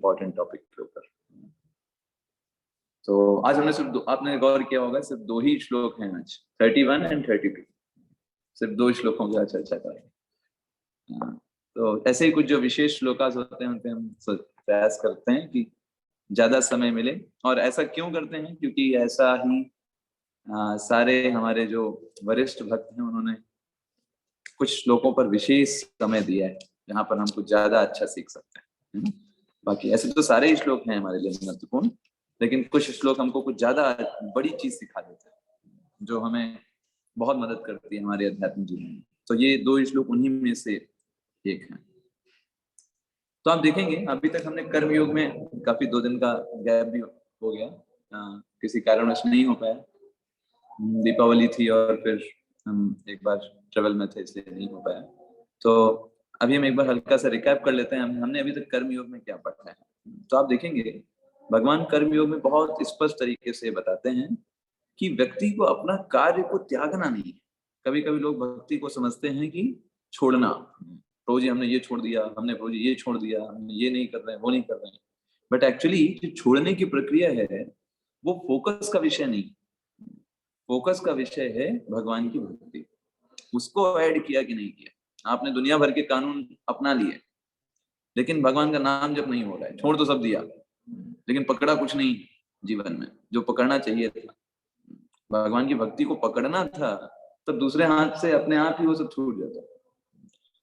Important topic के ऊपर। तो आज हमने सिर्फ आपने गौर किया होगा सिर्फ 2 ही श्लोक हैं आज, 31 एंड 32, सिर्फ 2 श्लोकों की चर्चा करेंगे। तो ऐसे ही कुछ जो विशेष श्लोकास होते हैं उनपे हम प्रयास करते हैं कि ज्यादा समय मिले। और ऐसा क्यों करते हैं, क्योंकि ऐसा ही सारे हमारे जो वरिष्ठ भक्त हैं उन्होंने कुछ श्लोकों पर विशेष समय दिया है जहाँ पर हम कुछ ज्यादा अच्छा सीख सकते हैं। बाकी ऐसे तो सारे ही श्लोक हैं हमारे लिए महत्वपूर्ण, लेकिन कुछ श्लोक हमको कुछ ज्यादा बड़ी चीज सिखा देते हैं जो हमें बहुत मदद करती है हमारे अध्यात्म जीवन में। तो ये 2 श्लोक उन्हीं में से एक है। तो आप देखेंगे अभी तक हमने कर्म योग में काफी 2 दिन का गैप भी हो गया, किसी कारणवश नहीं हो पाया, दीपावली थी और फिर हम एक बार ट्रेवल में थे इसलिए नहीं हो पाया। तो अभी हम एक बार हल्का सा रिकैप कर लेते हैं हमने अभी तक कर्म योग में क्या पढ़ा है। तो आप देखेंगे भगवान कर्म योग में बहुत स्पष्ट तरीके से बताते हैं कि व्यक्ति को अपना कार्य को त्यागना नहीं है। कभी कभी लोग भक्ति को समझते हैं कि छोड़ना, प्रभु जी हमने ये छोड़ दिया, हमने प्रभु जी ये छोड़ दिया, हमने ये नहीं कर रहे हैं, वो नहीं कर रहे हैं। बट एक्चुअली जो छोड़ने की प्रक्रिया है वो फोकस का विषय नहीं, फोकस का विषय है भगवान की भक्ति। उसको ऐड किया कि नहीं किया। आपने दुनिया भर के कानून अपना लिए लेकिन भगवान का नाम जब नहीं हो रहा है, छोड़ तो सब दिया लेकिन पकड़ा कुछ नहीं जीवन में जो पकड़ना चाहिए था। भगवान की भक्ति को पकड़ना था तब दूसरे हाथ से अपने आप ही वो सब छूट जाता,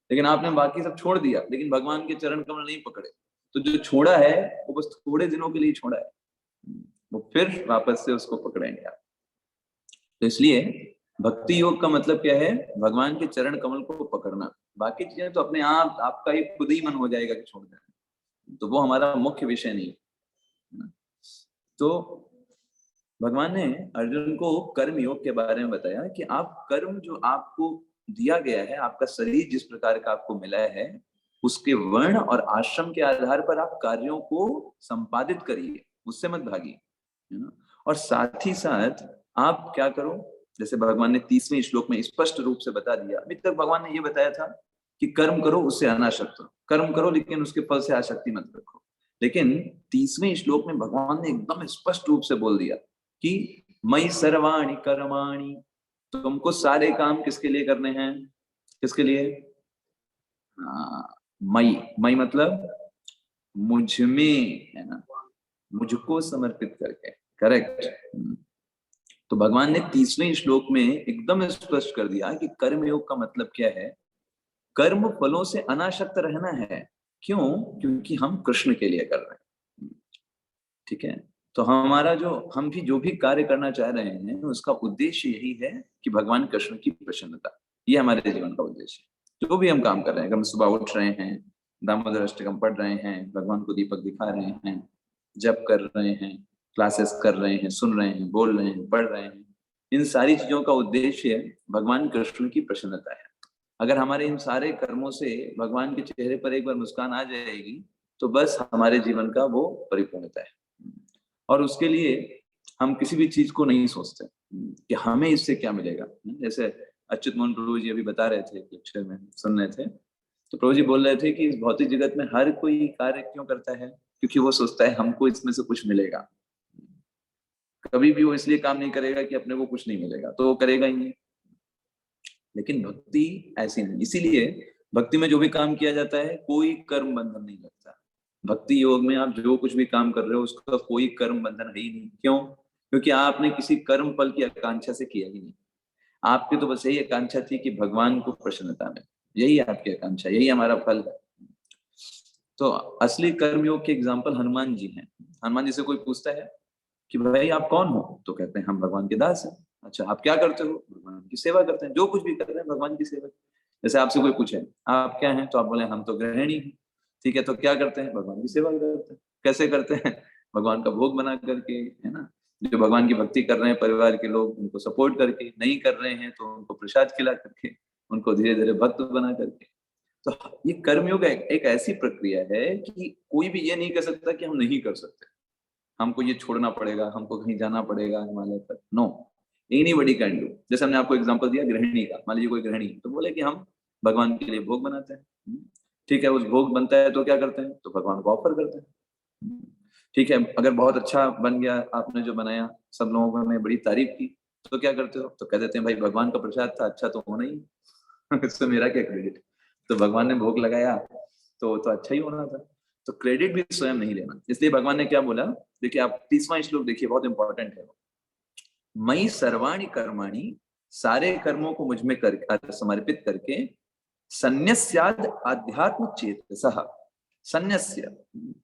लेकिन आपने बाकी सब छोड़ दिया लेकिन भगवान के चरण कमल नहीं पकड़े। तो जो छोड़ा है वो बस थोड़े दिनों के लिए छोड़ा है, वो फिर वापस से उसको पकड़ेंगे आप। तो इसलिए भक्ति योग का मतलब क्या है, भगवान के चरण कमल को पकड़ना। बाकी चीजें तो अपने आप आपका ही खुद ही मन हो जाएगा कि छोड़ देना, तो वो हमारा मुख्य विषय नहीं। तो भगवान ने अर्जुन को कर्म योग के बारे में बताया कि आप कर्म जो आपको दिया गया है, आपका शरीर जिस प्रकार का आपको मिला है उसके वर्ण और आश्रम के आधार पर आप कार्यों को संपादित करिए, उससे मत भागिए, है ना। और साथ ही साथ आप क्या करो, जैसे भगवान ने 30वें श्लोक में स्पष्ट रूप से बता दिया। अभी तक भगवान ने ये बताया था कि कर्म करो उससे अनासक्त हो, कर्म करो लेकिन उसके फल से आसक्ति मत रखो। लेकिन 30वें श्लोक में भगवान ने एकदम स्पष्ट रूप से बोल दिया कि मयि सर्वाणि कर्माणि, तुमको सारे काम किसके लिए करने हैं, किसके लिए, मयि, मयि मतलब मुझ में, है ना, मुझको समर्पित करके, करेक्ट। तो भगवान ने 30वें श्लोक में एकदम स्पष्ट कर दिया कि कर्म योग का मतलब क्या है, कर्म फलों से अनासक्त रहना है। क्यों? क्योंकि हम कृष्ण के लिए कर रहे हैं, ठीक है। तो हमारा हम भी जो भी कार्य करना चाह रहे हैं उसका उद्देश्य यही है कि भगवान कृष्ण की प्रसन्नता, ये हमारे जीवन का उद्देश्य है। जो भी हम काम कर रहे हैं, हम सुबह उठ रहे हैं, दामोदर अष्टकम पढ़ रहे हैं, भगवान को दीपक दिखा रहे हैं, जप कर रहे हैं, क्लासेस कर रहे हैं, सुन रहे हैं, बोल रहे हैं, पढ़ रहे हैं, इन सारी चीजों का उद्देश्य भगवान कृष्ण की प्रसन्नता है। अगर हमारे इन सारे कर्मों से भगवान के चेहरे पर एक बार मुस्कान आ जाएगी तो बस हमारे जीवन का वो परिपूर्णता है। और उसके लिए हम किसी भी चीज को नहीं सोचते कि हमें इससे क्या मिलेगा। जैसे अच्युत मोहन प्रभु जी अभी बता रहे थे, लेक्चर में सुन रहे थे, तो प्रभु जी बोल रहे थे कि इस भौतिक जगत में हर कोई कार्य क्यों करता है, क्योंकि वो सोचता है हमको इसमें से कुछ मिलेगा। कभी भी वो इसलिए काम नहीं करेगा कि अपने को कुछ नहीं मिलेगा, तो वो करेगा ही नहीं। लेकिन भक्ति ऐसी नहीं, इसीलिए भक्ति में जो भी काम किया जाता है कोई कर्म बंधन नहीं लगता। भक्ति योग में आप जो कुछ भी काम कर रहे हो उसका कोई कर्म बंधन है ही नहीं। क्यों? क्योंकि आपने किसी कर्म फल की आकांक्षा से किया ही नहीं। आपकी तो बस यही आकांक्षा थी कि भगवान को प्रसन्नता में, यही आपकी आकांक्षा, यही हमारा फल है। तो असली कर्म योग के एग्जाम्पल हनुमान जी हैं। हनुमान जी से कोई पूछता है कि भाई आप कौन हो, तो कहते हैं हम भगवान के दास हैं। अच्छा, आप क्या करते हो? भगवान की सेवा करते हैं। जो कुछ भी कर रहे हैं भगवान की सेवा। जैसे आपसे कोई पूछे आप क्या हैं, तो आप बोले हम तो गृहिणी हैं। ठीक है, तो क्या करते हैं? भगवान की सेवा करते हैं। कैसे करते हैं? भगवान का भोग बना करके, है ना। जो भगवान की भक्ति कर रहे हैं परिवार के लोग, उनको सपोर्ट करके, नहीं कर रहे हैं तो उनको प्रसाद खिला करके, उनको धीरे धीरे भक्त बना करके। तो ये कर्मयोग एक ऐसी प्रक्रिया है कि कोई भी ये नहीं कह सकता कि हम नहीं कर सकते, हमको ये छोड़ना पड़ेगा, हमको कहीं जाना पड़ेगा हिमालय तक। No, anybody can do. जैसे हमने आपको एग्जांपल दिया गृहिणी का, मान लीजिए कोई गृहिणी तो बोले कि हम भगवान के लिए भोग बनाते हैं। ठीक है, उस भोग बनता है तो क्या करते हैं, तो भगवान को ऑफर करते हैं। ठीक है, अगर बहुत अच्छा बन गया आपने जो बनाया, सब लोगों ने बड़ी तारीफ की, तो क्या करते हो? तो कह देते हैं भाई भगवान का प्रसाद था, अच्छा तो होना ही इससे मेरा क्या क्रेडिट? तो भगवान ने भोग लगाया तो अच्छा ही होना था। तो क्रेडिट भी स्वयं नहीं लेना। इसलिए भगवान ने क्या बोला, देखिए आप 30वां श्लोक देखिए, बहुत इंपॉर्टेंट है। मई सर्वाणि कर्माणि, सारे कर्मों को मुझ में कर समर्पित करके, संन्यस्याद आध्यात्म चेतसः, संन्यस्य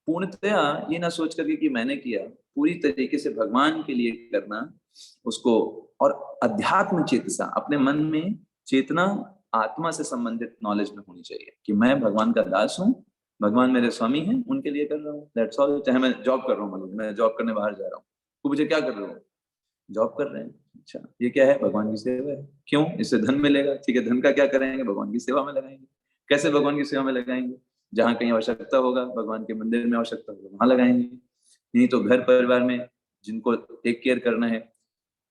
पूर्णतया ये ना सोच करके कि मैंने किया, पूरी तरीके से भगवान के लिए करना उसको। और अध्यात्म चेतसा, अपने मन में चेतना आत्मा से संबंधित नॉलेज में होनी चाहिए कि मैं भगवान का दास हूँ, भगवान मेरे स्वामी हैं, उनके लिए कर रहा हूँ, दैट्स ऑल। चाहे मैं जॉब कर रहा हूँ, मतलब मैं जॉब करने बाहर जा रहा हूँ, तो मुझे क्या कर रहे हो? जॉब कर रहे हैं। अच्छा, ये क्या है? भगवान की सेवा है। क्यों? इससे धन मिलेगा। ठीक है, धन का क्या करेंगे? भगवान की सेवा में लगाएंगे। कैसे भगवान की सेवा में लगाएंगे? जहां कहीं आवश्यकता होगा, भगवान के मंदिर में आवश्यकता होगा, वहां लगाएंगे। नहीं तो घर परिवार में जिनको टेक केयर करना है,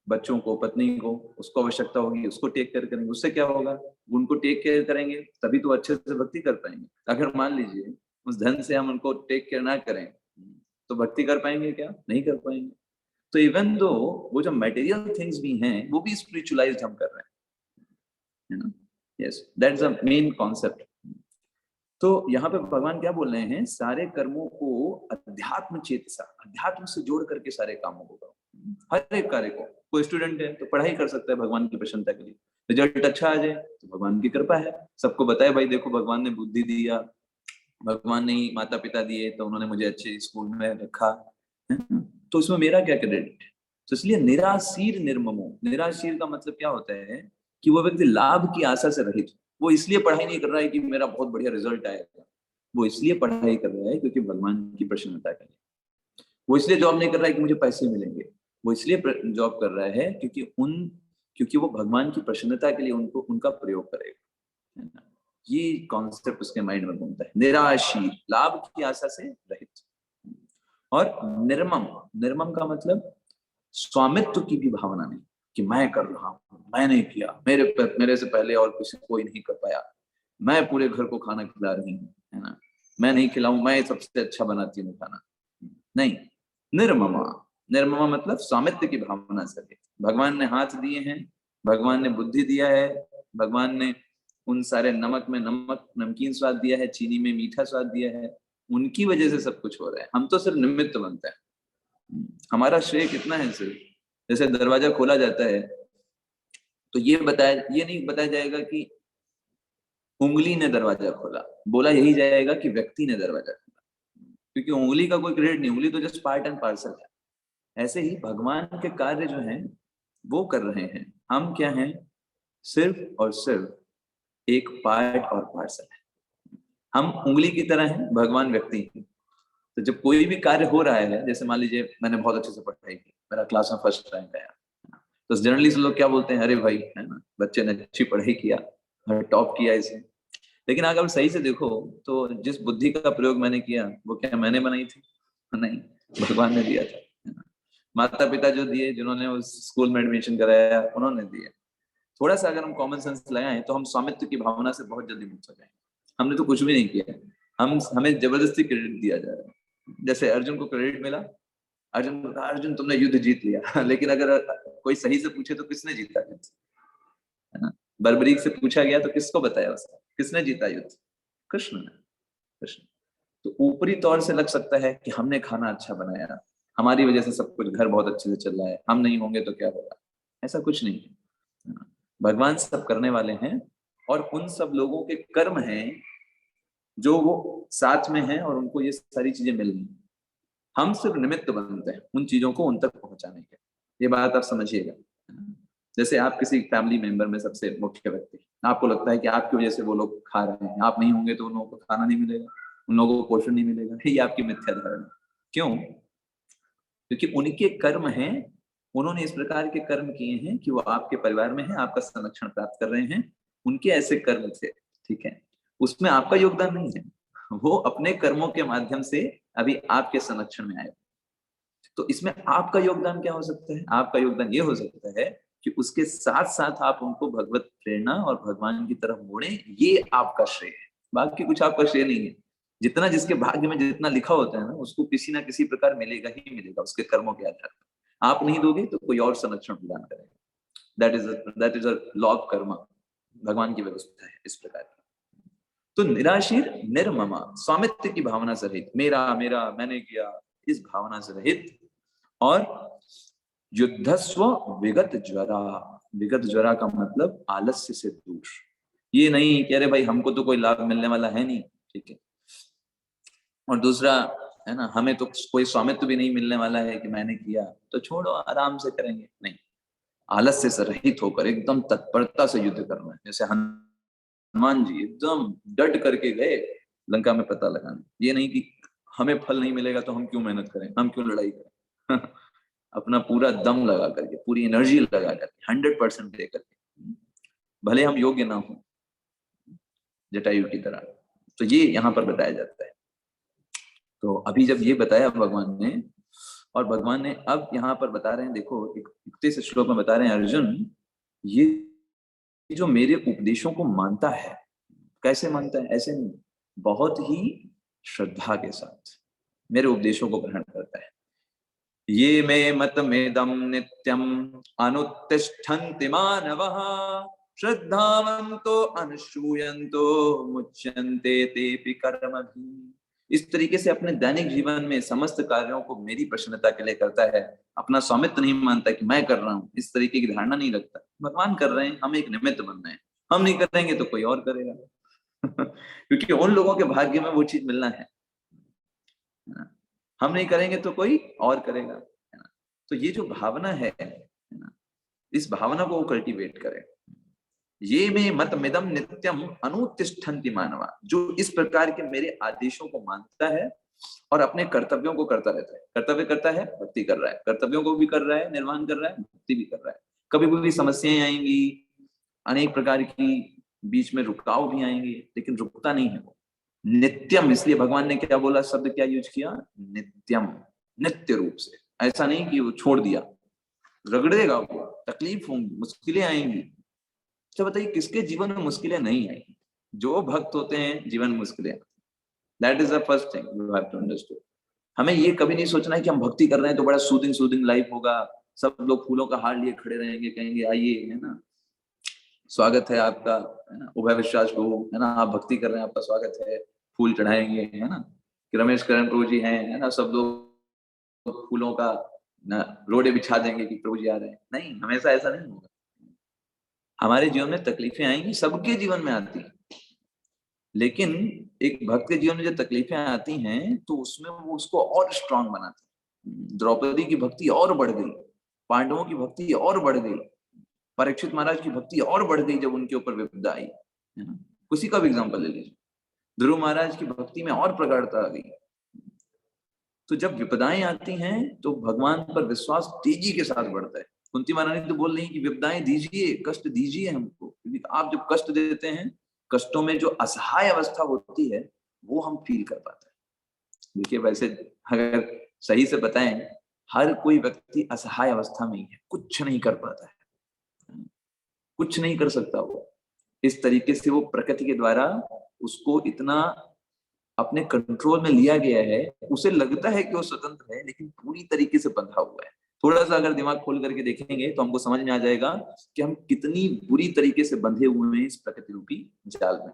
बच्चों को, पत्नी को, उसको आवश्यकता होगी, उसको टेक केयर करेंगे। उससे क्या होगा? उनको टेक केयर करेंगे तभी तो अच्छे से भक्ति कर पाएंगे। अगर मान लीजिए उस धन से हम उनको टेक केयर ना करें, तो भक्ति कर पाएंगे क्या? नहीं कर पाएंगे। तो इवन दो वो जो मटेरियल थिंग्स भी हैं, वो भी स्पिरिचुअलाइज्ड हम कर रहे हैं, है ना? Yes, that's the main concept. तो यहाँ पे भगवान क्या बोल रहे हैं? सारे कर्मों को अध्यात्म चेतसा, अध्यात्म से जोड़ करके सारे कामों को करो। हर एक कार्य को, कोई स्टूडेंट है तो पढ़ाई कर सकता है भगवान की प्रसन्नता के लिए, रिजल्ट अच्छा आ जाए तो भगवान की कृपा है। सबको बताए भाई देखो भगवान ने बुद्धि दिया, भगवान ने ही माता पिता दिए तो उन्होंने मुझे अच्छे स्कूल में रखा, है ना? तो इसमें मेरा क्या क्रेडिट? तो इसलिए निराशीर निर्ममो, निराशीर का मतलब क्या होता है कि वो व्यक्ति लाभ की आशा से रहित। वो इसलिए पढ़ाई नहीं कर रहा है कि मेरा बहुत बढ़िया रिजल्ट आएगा, वो इसलिए पढ़ाई कर रहा है क्योंकि भगवान की प्रसन्नता के लिए। वो इसलिए जॉब नहीं कर रहा है कि मुझे पैसे मिलेंगे, वो इसलिए जॉब कर रहा है क्योंकि वो भगवान की प्रसन्नता के लिए उनको उनका प्रयोग करेगा, है ना? ये कॉन्सेप्ट उसके माइंड में घूमता है। निराशी, लाभ की आशा से रहित। और निर्मम, निर्मम का मतलब स्वामित्व की भी भावना नहीं, कि मैं कर रहा हूँ, मैंने किया, मेरे से पहले और किसी कोई नहीं कर पाया, मैं पूरे घर को खाना खिला रही हूँ, है ना? मैं नहीं खिलाऊं, मैं सबसे अच्छा बनाती हूँ खाना, नहीं। निर्ममा, निर्ममा मतलब स्वामित्व की भावना से। भगवान ने हाथ दिए हैं, भगवान ने बुद्धि दिया है, भगवान ने उन सारे नमक में नमक नमकीन स्वाद दिया है, चीनी में मीठा स्वाद दिया है, उनकी वजह से सब कुछ हो रहा है। हम तो सिर्फ निमित्त बनते हैं। हमारा श्रेय कितना है? सिर्फ जैसे दरवाजा खोला जाता है तो ये नहीं बताया जाएगा कि उंगली ने दरवाजा खोला, बोला यही जाएगा कि व्यक्ति ने दरवाजा खोला, क्योंकि उंगली का कोई क्रेडिट नहीं, उंगली तो जस्ट पार्ट एंड पार्सल है। ऐसे ही भगवान के कार्य जो हैं वो कर रहे हैं, हम क्या हैं? सिर्फ और सिर्फ एक पार्ट और पार्सल है। हम उंगली की तरह हैं, भगवान व्यक्ति हैं। तो जब कोई भी कार्य हो रहा है, जैसे मान लीजिए मैंने बहुत अच्छे से पढ़ाई की, मेरा क्लास में फर्स्ट रैंक आया, तो जनरली से लोग क्या बोलते हैं? अरे भाई, है ना, बच्चे ने अच्छी पढ़ाई किया, टॉप किया इसे। लेकिन अगर आप सही से देखो तो जिस बुद्धि का प्रयोग मैंने किया वो क्या मैंने बनाई थी? नहीं, भगवान ने दिया था, है ना? माता पिता जो दिए, जिन्होंने उस स्कूल में एडमिशन कराया, उन्होंने दिए। थोड़ा सा अगर हम कॉमन सेंस लगाएं तो हम स्वामित्व की भावना से बहुत जल्दी मुक्त हो जाएंगे। हमने तो कुछ भी नहीं किया, हमें जबरदस्ती क्रेडिट दिया जा रहा है। जैसे अर्जुन को क्रेडिट मिला, अर्जुन को कहा अर्जुन तुमने युद्ध जीत लिया लेकिन अगर कोई सही से पूछे तो किसने जीता युद्ध, है ना? बर्बरीक से पूछा गया तो किसको बताया उसका, किसने जीता युद्ध? कृष्ण ने, कृष्ण। तो ऊपरी तौर से लग सकता है कि हमने खाना अच्छा बनाया, हमारी वजह से सब कुछ, घर बहुत अच्छे से चल रहा है, हम नहीं होंगे तो क्या होगा? ऐसा कुछ नहीं है ना? भगवान सब करने वाले हैं, और उन सब लोगों के कर्म हैं जो वो साथ में हैं और उनको ये सारी चीजें मिल रही हैं। हम सिर्फ निमित्त बनते हैं उन चीजों को उन तक पहुंचाने के। ये बात आप समझिएगा। जैसे आप किसी फैमिली मेंबर में सबसे मुख्य व्यक्ति, आपको लगता है कि आपकी वजह से वो लोग खा रहे हैं, आप नहीं होंगे तो उन लोगों को खाना नहीं मिलेगा, उन लोगों को पोषण नहीं मिलेगा। ये आपकी मिथ्या धारणा। क्यों? क्योंकि उनके कर्म हैं, उन्होंने इस प्रकार के कर्म किए हैं कि वो आपके परिवार में है, आपका संरक्षण प्राप्त कर रहे हैं, उनके ऐसे कर्म थे, ठीक है? उसमें आपका योगदान नहीं है, वो अपने कर्मों के माध्यम से अभी आपके संरक्षण में आए। तो इसमें आपका योगदान क्या हो सकता है? आपका योगदान ये हो सकता है कि उसके साथ साथ आप उनको भगवत प्रेरणा और भगवान की तरफ मोड़े, ये आपका श्रेय है, बाकी कुछ आपका श्रेय नहीं है। जितना जिसके भाग्य में जितना लिखा होता है ना, उसको किसी ना किसी प्रकार मिलेगा ही मिलेगा उसके कर्मों के आधार पर। आप नहीं दोगे तो कोई और संरक्षण प्रदान करेगा। That is a law of Karma, भगवान की व्यवस्था है इस प्रकार की। तो निराशीर निर्ममा, स्वामित्व की भावना से रहित, मेरा मेरा मैंने किया इस भावना से रहित, और युद्धस्व विगत ज्वरा, विगत ज्वरा का मतलब आलस्य से दूर। ये नहीं कि अरे भाई हमको तो कोई लाभ मिलने वाला है नहीं, ठीक है, और दूसरा है ना, हमें तो कोई स्वामित्व भी नहीं मिलने वाला है कि मैंने किया तो छोड़ो आराम से करेंगे, नहीं, आलस्य से रहित होकर एकदम तत्परता से युद्ध करना है। जैसे हनुमान जी एकदम डट करके गए लंका में पता लगाने, ये नहीं कि हमें फल नहीं मिलेगा तो हम क्यों मेहनत करें, हम क्यों लड़ाई करें अपना पूरा दम लगा करके, पूरी एनर्जी लगा करके, 100% दे करके, भले हम योग्य ना हो, जटायु की तरह। तो ये यहाँ पर बताया जाता है। तो अभी जब ये बताया भगवान ने, और भगवान ने अब यहाँ पर बता रहे हैं, देखो 31 श्लोक में बता रहे हैं, अर्जुन ये जो मेरे उपदेशों को मानता है, कैसे मानता है, ऐसे नहीं, बहुत ही श्रद्धा के साथ मेरे उपदेशों को ग्रहण करता है। ये मे मतमेदं नित्यम अनुतिष्ठन्ति मानवः श्रद्धावन्तो अनुश्रूयन्तो मुच्यन्ते तेपि कर्मभिः। इस तरीके से अपने दैनिक जीवन में समस्त कार्यों को मेरी प्रसन्नता के लिए करता है, अपना स्वामित्व नहीं मानता कि मैं कर रहा हूँ, इस तरीके की धारणा नहीं रखता। भगवान कर रहे हैं, हम एक निमित्त बन रहे हैं, हम नहीं करेंगे तो कोई और करेगा क्योंकि उन लोगों के भाग्य में वो चीज मिलना है, हम नहीं करेंगे तो कोई और करेगा, है ना। तो ये जो भावना है ना, इस भावना को वो कल्टीवेट करे। ये में मत मिदम नित्यम अनुतिष्ठन्ति मानवा, जो इस प्रकार के मेरे आदेशों को मानता है और अपने कर्तव्यों को करता रहता है। कर्तव्य करता है, भक्ति कर रहा है, कर्तव्यों को भी कर रहा है, निर्वहन कर रहा है, भक्ति भी कर रहा है। कभी भी समस्याएं आएंगी, अनेक प्रकार की बीच में रुकाव भी आएंगे, लेकिन रुकता नहीं है वो। नित्यम, इसलिए भगवान ने क्या बोला, शब्द क्या यूज किया, नित्यम, नित्य रूप से। ऐसा नहीं कि वो छोड़ दिया, रगड़ेगा वो, तकलीफ होंगी, मुश्किलें आएंगी। तो बताइए किसके जीवन में मुश्किलें नहीं आएंगी? जो भक्त होते हैं जीवन में मुश्किलें। That is the first thing you have to understand. हमें ये कभी नहीं सोचना है कि हम भक्ति कर रहे हैं तो बड़ा सूदिंग सूदिंग लाइफ होगा, सब लोग फूलों का हार लिए खड़े रहेंगे, कहेंगे आइए, है ना, स्वागत है आपका, है ना, उभय विश्वास प्रभु, है ना, आप भक्ति कर रहे हैं, आपका स्वागत है, फूल चढ़ाएंगे, है ना, कि रमेश करण प्रभु जी हैं, है ना, सब लोग फूलों का ना रोडे बिछा देंगे कि प्रभु जी आ रहे हैं। नहीं, हमेशा ऐसा नहीं होगा। हमारे जीवन में तकलीफें आएंगी, सबके जीवन में आती हैं, लेकिन एक भक्त के जीवन में जो तकलीफें आती हैं तो उसमें वो उसको और स्ट्रांग बनाती है। द्रौपदी की भक्ति और बढ़ गई, पांडवों की भक्ति और बढ़ गई, परीक्षित महाराज की भक्ति और बढ़ गई जब उनके ऊपर विपदा आई, है ना। किसी का भी एग्जाम्पल ले लीजिए, ध्रुव महाराज की भक्ति में और प्रगाढ़ता आ गई। तो जब विपदाएं आती हैं तो भगवान पर विश्वास तेजी के साथ बढ़ता है। कुंती महारानी तो बोल रही है कि विपदाएं दीजिए, कष्ट दीजिए हमको, क्योंकि आप जब कष्ट देते हैं, कष्टों में जो असहाय अवस्था होती है वो हम फील कर पाते हैं। देखिए वैसे अगर सही से बताएं, हर कोई व्यक्ति असहाय अवस्था में ही है, कुछ नहीं कर पाता है, कुछ नहीं कर सकता वो। इस तरीके से वो प्रकृति के द्वारा उसको इतना अपने कंट्रोल में लिया गया है, उसे लगता है कि वो स्वतंत्र है लेकिन पूरी तरीके से बंधा हुआ है। थोड़ा सा अगर दिमाग खोल करके देखेंगे तो हमको समझ में आ जाएगा कि हम कितनी बुरी तरीके से बंधे हुए हैं इस प्रकृति रूपी जाल में।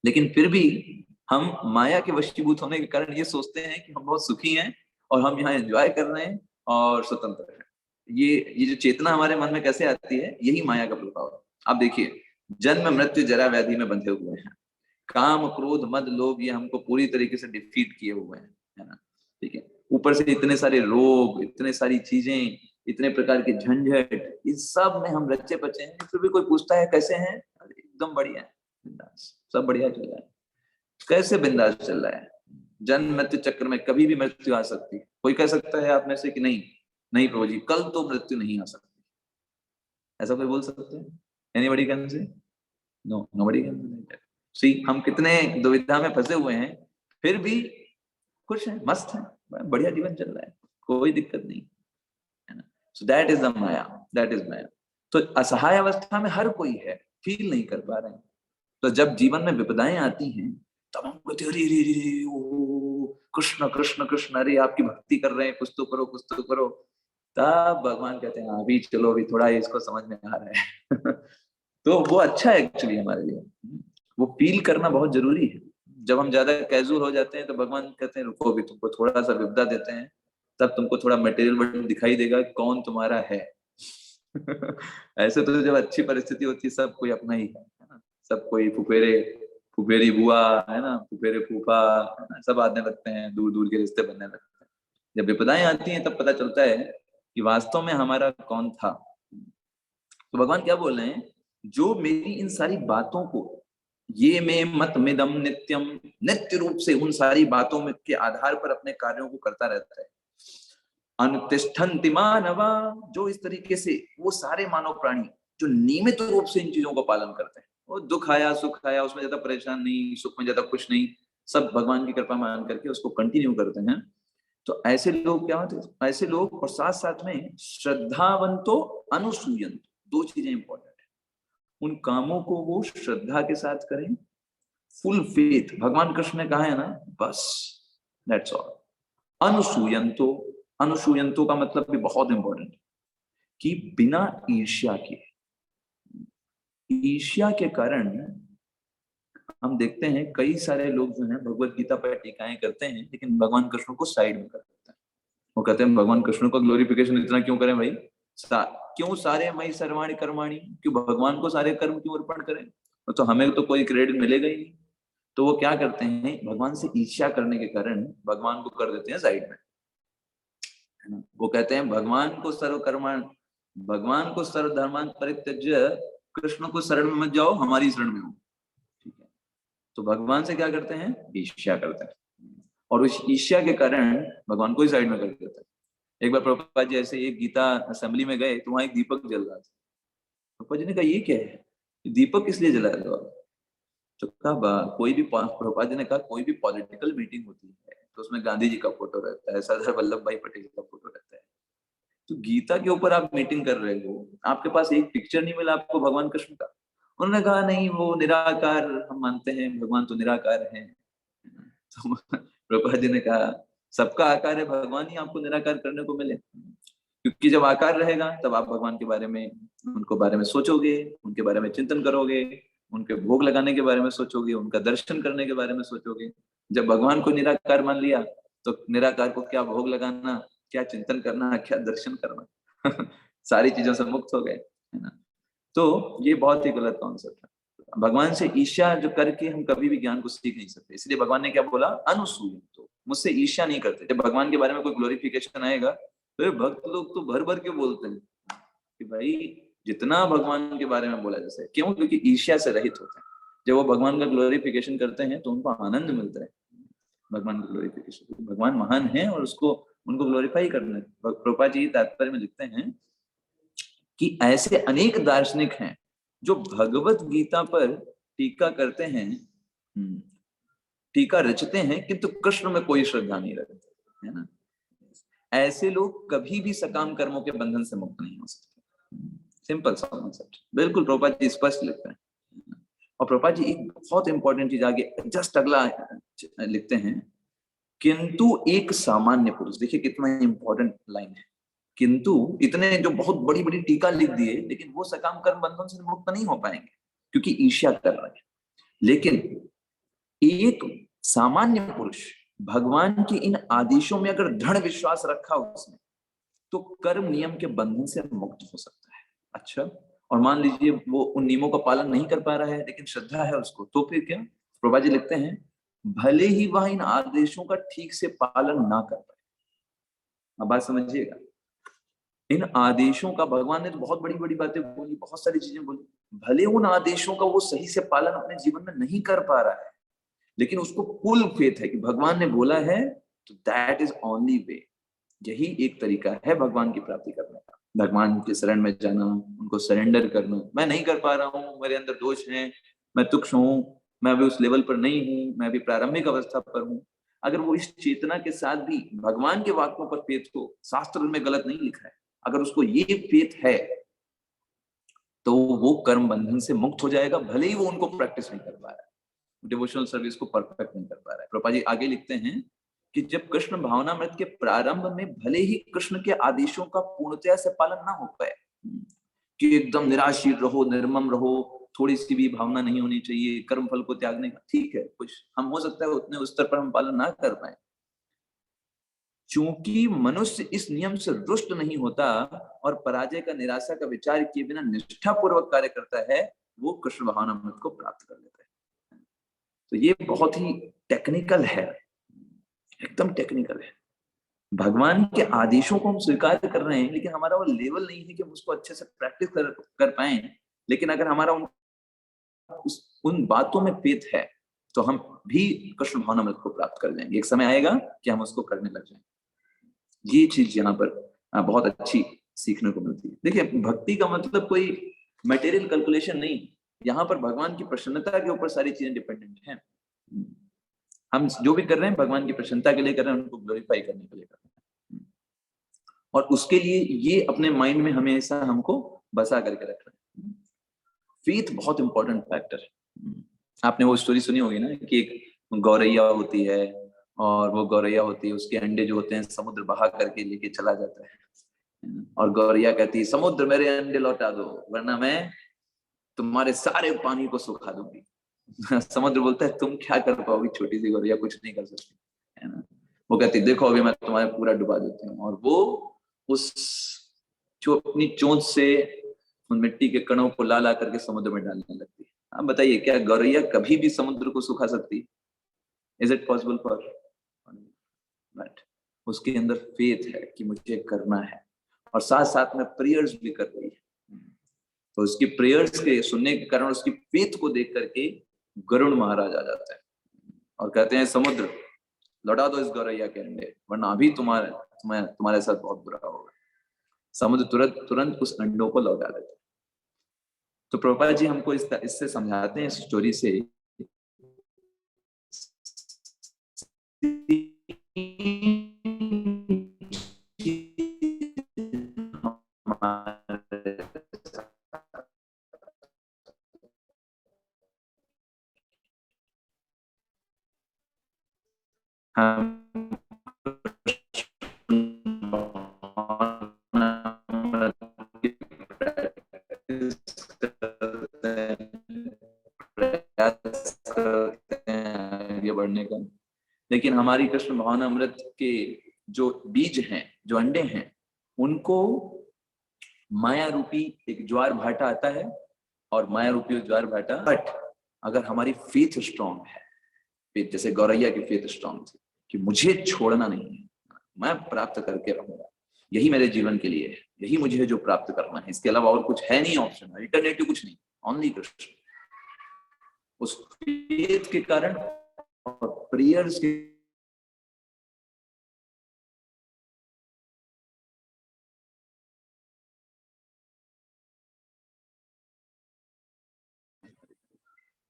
लेकिन फिर भी हम माया के वशीभूत होने के कारण ये सोचते हैं कि हम बहुत सुखी हैं और हम यहाँ एंजॉय कर रहे हैं और स्वतंत्र हैं। ये जो चेतना हमारे मन में कैसे आती है, यही माया का प्रभाव है। आप देखिए, जन्म मृत्यु जरा व्याधि में बंधे हुए हैं, काम क्रोध मद लोभ ये हमको पूरी तरीके से डिफीट किए हुए हैं, है ना, ठीक है। ऊपर से इतने सारे रोग, इतने सारी चीजें, इतने प्रकार के झंझट, इस सब में हम रचे बचे हैं। फिर भी कोई पूछता है कैसे हैं, एकदम बढ़िया है, बिंदास, सब बढ़िया चल रहा है। कैसे बिंदास चल रहा है? जन्म मृत्यु चक्र में कभी भी मृत्यु आ सकती है। कोई कह सकता है आप में से कि नहीं नहीं प्रभु जी, कल तो मृत्यु नहीं आ सकती, ऐसा कोई बोल सकते हैं? Anybody can say? No, nobody can say. See, हम कितने दुविधा में फंसे हुए हैं, फिर भी खुश हैं, मस्त हैं, बढ़िया जीवन चल रहा है, कोई दिक्कत नहीं, है ना। So that is the maya, that is maya. तो असहाय अवस्था में हर कोई है, फील नहीं कर पा रहे हैं। तो जब जीवन में विपदाएं आती हैं तब हम कहते अरे रे रे रे, ओ कृष्ण कृष्ण कृष्ण, अरे आपकी भक्ति कर रहे हैं, कुछ तो करो कुछ तो करो। तब भगवान कहते हैं अभी चलो, अभी थोड़ा इसको समझ में आ रहा है। तो वो अच्छा है एक्चुअली हमारे लिए, वो फील करना बहुत जरूरी है। जब हम ज्यादा कैजुअल हो जाते हैं तो भगवान कहते हैं रुको, अभी तुमको थोड़ा सा विपदा देते हैं, तब तुमको थोड़ा मटेरियल वर्ल्ड दिखाई देगा कौन तुम्हारा है। ऐसे तो जब अच्छी परिस्थिति होती है सब कोई अपना ही है ना, सब कोई फुफेरे फुफेरी बुआ है ना, फुफेरे फूफा है ना, सब आने लगते हैं, दूर दूर के रिश्ते बनने लगते हैं। जब विपदाएं आती हैं तब पता चलता है कि वास्तव में हमारा कौन था। तो भगवान क्या बोल रहे हैं, जो मेरी इन सारी बातों को, ये में मत मिदम नित्यम, नित्य रूप से उन सारी बातों में के आधार पर अपने कार्यों को करता रहता है। अनुतिष्ठन्ति मानवा, जो इस तरीके से वो सारे मानव प्राणी जो नियमित रूप से इन चीजों का पालन करते हैं, वो दुख आया सुख आया उसमें ज्यादा परेशान नहीं, सुख में ज्यादा खुश नहीं, सब भगवान की कृपा मान करके उसको कंटिन्यू करते हैं। तो ऐसे लोग क्या होते हैं, ऐसे लोग, और साथ साथ में श्रद्धावंतो अनुसूयंत, दो चीजें इंपॉर्टेंट है। उन कामों को वो श्रद्धा के साथ करें, फुल फेथ, भगवान कृष्ण ने कहा है ना, बस दैट्स ऑल। अनुसूयंतो, अनुसूयंतो का मतलब भी बहुत इंपॉर्टेंट है कि बिना ईर्ष्या के। ईर्ष्या के कारण हम देखते हैं कई सारे लोग जो है भगवत गीता पर टीकाएं करते हैं, लेकिन भगवान कृष्ण को साइड में कर देते हैं। वो कहते हैं भगवान कृष्ण को ग्लोरिफिकेशन इतना क्यों करें भाई, क्यों सारे मई सर्वाणी कर्माणी, क्यों भगवान को सारे कर्म क्यों अर्पण करें, तो हमें तो कोई क्रेडिट मिलेगा ही नहीं। तो वो क्या करते हैं, भगवान से ईर्ष्या करने के कारण भगवान को कर देते हैं साइड में। वो कहते हैं भगवान को सर्व कर्मान, भगवान को सर्व धर्मान परित्यज्य कृष्ण को शरण में मत जाओ, हमारी शरण में हो। ठीक है, तो भगवान से क्या करते हैं, ईर्ष्या करते हैं, और उस ईर्ष्या के कारण भगवान को ही साइड में कर देते हैं। एक बार प्रभुपाद जी ऐसे एक गीता असेंबली में गए तो वहां एक दीपक जल रहा था। प्रभुपाद जी ने कहा ये क्या है, दीपक किस लिए जला रहे हो आप? तो कहा कोई भी, प्रभुपाद जी ने कहा कोई भी पॉलिटिकल मीटिंग होती है तो उसमें गांधी जी का फोटो रहता है, सरदार वल्लभ भाई पटेल का फोटो रहता है। तो गीता के ऊपर आप मीटिंग कर रहे हो, आपके पास एक पिक्चर नहीं मिला आपको भगवान कृष्ण का? उन्होंने कहा नहीं, वो निराकार हम मानते हैं, भगवान तो निराकार है। तो प्रभुपाद जी ने कहा सबका आकार है, भगवान ही आपको निराकार करने को मिले, क्योंकि जब आकार रहेगा तब आप भगवान के बारे में, उनको बारे में सोचोगे, उनके बारे में चिंतन करोगे, उनके भोग लगाने के बारे में सोचोगे, उनका दर्शन करने के बारे में सोचोगे। जब भगवान को निराकार मान लिया तो निराकार को क्या भोग लगाना, क्या चिंतन करना, क्या दर्शन करना। सारी चीजों से मुक्त हो गए, है ना। तो ये बहुत ही गलत कॉन्सेप्ट है। भगवान से ईर्ष्या जो करके हम कभी भी ज्ञान को सीख नहीं सकते, इसलिए भगवान ने क्या बोला, अनुसूय, तो मुझसे ईर्ष्या नहीं करते। जब भगवान के बारे में कोई ग्लोरिफिकेशन आएगा तो भक्त लोग तो भर भर के बोलते हैं कि भाई जितना भगवान के बारे में बोला, जैसे क्यों, क्योंकि ईर्ष्या से रहित होते हैं। जब वो भगवान का ग्लोरिफिकेशन करते हैं तो उनको आनंद मिलता है, भगवान का ग्लोरिफिकेशन, भगवान महान है और उसको, उनको ग्लोरीफाई करना है। प्रभुपाद जी तात्पर्य में लिखते हैं कि ऐसे अनेक दार्शनिक हैं जो भगवत गीता पर टीका करते हैं, टीका रचते हैं, किंतु कृष्ण में कोई श्रद्धा नहीं रखते, है ना। ऐसे लोग कभी भी सकाम कर्मों के बंधन से मुक्त नहीं हो सकते। सिंपल सा कॉन्सेप्ट, बिल्कुल प्रभुपाद जी स्पष्ट लिखते हैं। और प्रभुपाद जी एक बहुत इंपॉर्टेंट चीज आगे जस्ट अगला लिखते हैं, किंतु एक सामान्य पुरुष, देखिए कितना इंपॉर्टेंट लाइन है, किंतु इतने जो बहुत बड़ी बड़ी टीका लिख दिए, लेकिन वो सकाम कर्म बंधन से मुक्त नहीं हो पाएंगे क्योंकि ईर्ष्या कर रहे हैं। लेकिन एक सामान्य पुरुष भगवान के इन आदेशों में अगर दृढ़ विश्वास रखा उसने, तो कर्म नियम के बंधन से मुक्त हो सकता है। अच्छा, और मान लीजिए वो उन नियमों का पालन नहीं कर पा रहा है लेकिन श्रद्धा है उसको, तो फिर क्या, प्रभा जी लिखते हैं भले ही वह इन आदेशों का ठीक से पालन ना कर पाए। अब बात समझिएगा, इन आदेशों का, भगवान ने तो बहुत बड़ी बड़ी बातें बोली, बहुत सारी चीजें बोली, भले उन आदेशों का वो सही से पालन अपने जीवन में नहीं कर पा रहा है, लेकिन उसको फुल फेथ है कि भगवान ने बोला है, तो दैट इज ओनली वे, यही एक तरीका है भगवान की प्राप्ति करने का। भगवान के शरण में जाना, उनको सरेंडर करना, मैं नहीं कर पा रहा हूँ, मेरे अंदर दोष है, मैं तुक्ष हूँ, मैं अभी उस लेवल पर नहीं हूँ, मैं अभी प्रारंभिक अवस्था पर हूँ। अगर वो इस चेतना के साथ भी भगवान के वाक्यों पर फेथ को, शास्त्र में गलत नहीं लिखा है, अगर उसको ये फेथ है तो वो कर्म बंधन से मुक्त हो जाएगा, भले ही वो उनको प्रैक्टिस नहीं कर पा रहा है। डिवोशनल सर्विस को परफेक्ट नहीं कर पा रहा है। प्रभुपाद जी आगे लिखते हैं कि जब कृष्ण भावनामृत के प्रारंभ में भले ही कृष्ण के आदेशों का पूर्णतया से पालन ना हो पाए, कि एकदम निराशीर रहो, निर्मम रहो, थोड़ी सी भी भावना नहीं होनी चाहिए, कर्म फल को त्यागने का, ठीक है, कुछ हम हो सकता है उतने उस स्तर पर हम पालन ना कर पाए। चूंकि मनुष्य इस नियम से रुष्ट नहीं होता और पराजय का, निराशा का विचार किए बिना निष्ठा पूर्वक कार्य करता है, वो कृष्ण भावनामृत को प्राप्त कर लेता है। तो ये बहुत ही टेक्निकल है, एकदम टेक्निकल है। भगवान के आदेशों को हम स्वीकार कर रहे हैं, लेकिन हमारा वो लेवल नहीं है कि हम उसको अच्छे से प्रैक्टिस कर पाए। लेकिन अगर हमारा उन बातों में फेथ है तो हम भी कृष्ण भावनामृत को प्राप्त कर जाएंगे। एक समय आएगा कि हम उसको करने लग जाएंगे। ये चीज यहाँ पर बहुत अच्छी सीखने को मिलती है। देखिए, भक्ति का मतलब कोई मटेरियल कैलकुलेशन नहीं, यहाँ पर भगवान की प्रसन्नता के ऊपर सारी चीजें डिपेंडेंट हैं। हम जो भी कर रहे हैं भगवान की प्रसन्नता के लिए कर रहे हैं, उनको ग्लोरीफाई करने के लिए कर रहे हैं, और उसके लिए ये अपने माइंड में हमेशा हमको बसा करके रख रहे हैं। फेथ बहुत इंपॉर्टेंट फैक्टर है। आपने वो स्टोरी सुनी होगी ना कि एक गौरैया होती है, और वो गौरैया होती है, उसके अंडे जो होते हैं समुद्र बहा करके लेके चला जाता है, और गौरैया कहती है समुद्र मेरे अंडे लौटा दो वरना मैं तुम्हारे सारे पानी को सुखा दूंगी। समुद्र बोलता है तुम क्या कर पाओगी, छोटी सी गौरैया कुछ नहीं कर सकती, है ना। वो कहती देखो अभी मैं तुम्हारे पूरा डुबा देती हूँ, और वो उस जो अपनी चोंच से उन मिट्टी के कणों को ला ला करके समुद्र में डालने लगती है। आप बताइए, क्या गौरैया कभी भी समुद्र को सुखा सकती? Is it possible for? But उसके अंदर फेथ है कि मुझे करना है, और साथ साथ में प्रेयर्स भी कर रही है। तो उसकी प्रेयर्स के सुनने के कारण, उसकी फेथ को देख करके गरुड़ महाराज आ जाते हैं और कहते हैं समुद्र लौटा दो इस गौरैया के अंडे, वरना अभी तुम्हारे साथ बहुत बुरा होगा। समुद्र तुरंत तुरंत उस अंडों को लौटा देता है। तो प्रभुपाद जी हमको इससे समझाते हैं, इस स्टोरी से, आगे बढ़ने का, लेकिन हमारी कृष्ण भावनामृत के जो बीज हैं, जो अंडे हैं, उनको माया रूपी एक ज्वार भाटा आता है, और माया रूपी ज्वार भाटा, बट अगर हमारी फेथ स्ट्रांग है, फेथ जैसे गौरैया की फेथ स्ट्रांग थी कि मुझे छोड़ना नहीं है, मैं प्राप्त करके रहूंगा, यही मेरे जीवन के लिए है, यही मुझे जो प्राप्त करना है, इसके अलावा और कुछ है नहीं ऑप्शन, अल्टरनेटिव कुछ नहीं, ओनली कृष्ण। उस फेथ के कारण और प्रेयर्स के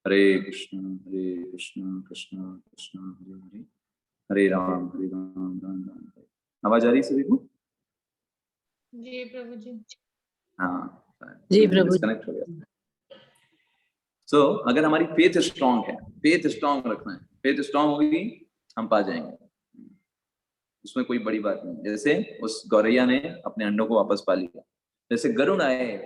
हरे कृष्ण कृष्ण कृष्ण हरे हरे, हरे राम राम राम हरे। आवाज आ रही सभी को? जी प्रभु जी। हाँ जी प्रभु। डिस्कनेक्ट हो गया। सो अगर हमारी फेथ स्ट्रांग है, फेथ स्ट्रांग रखना है, फेथ स्ट्रांग होगी हम पा जाएंगे, उसमें कोई बड़ी बात नहीं। जैसे उस गौरैया ने अपने अंडों को वापस पा लिया, जैसे गरुड़ आए,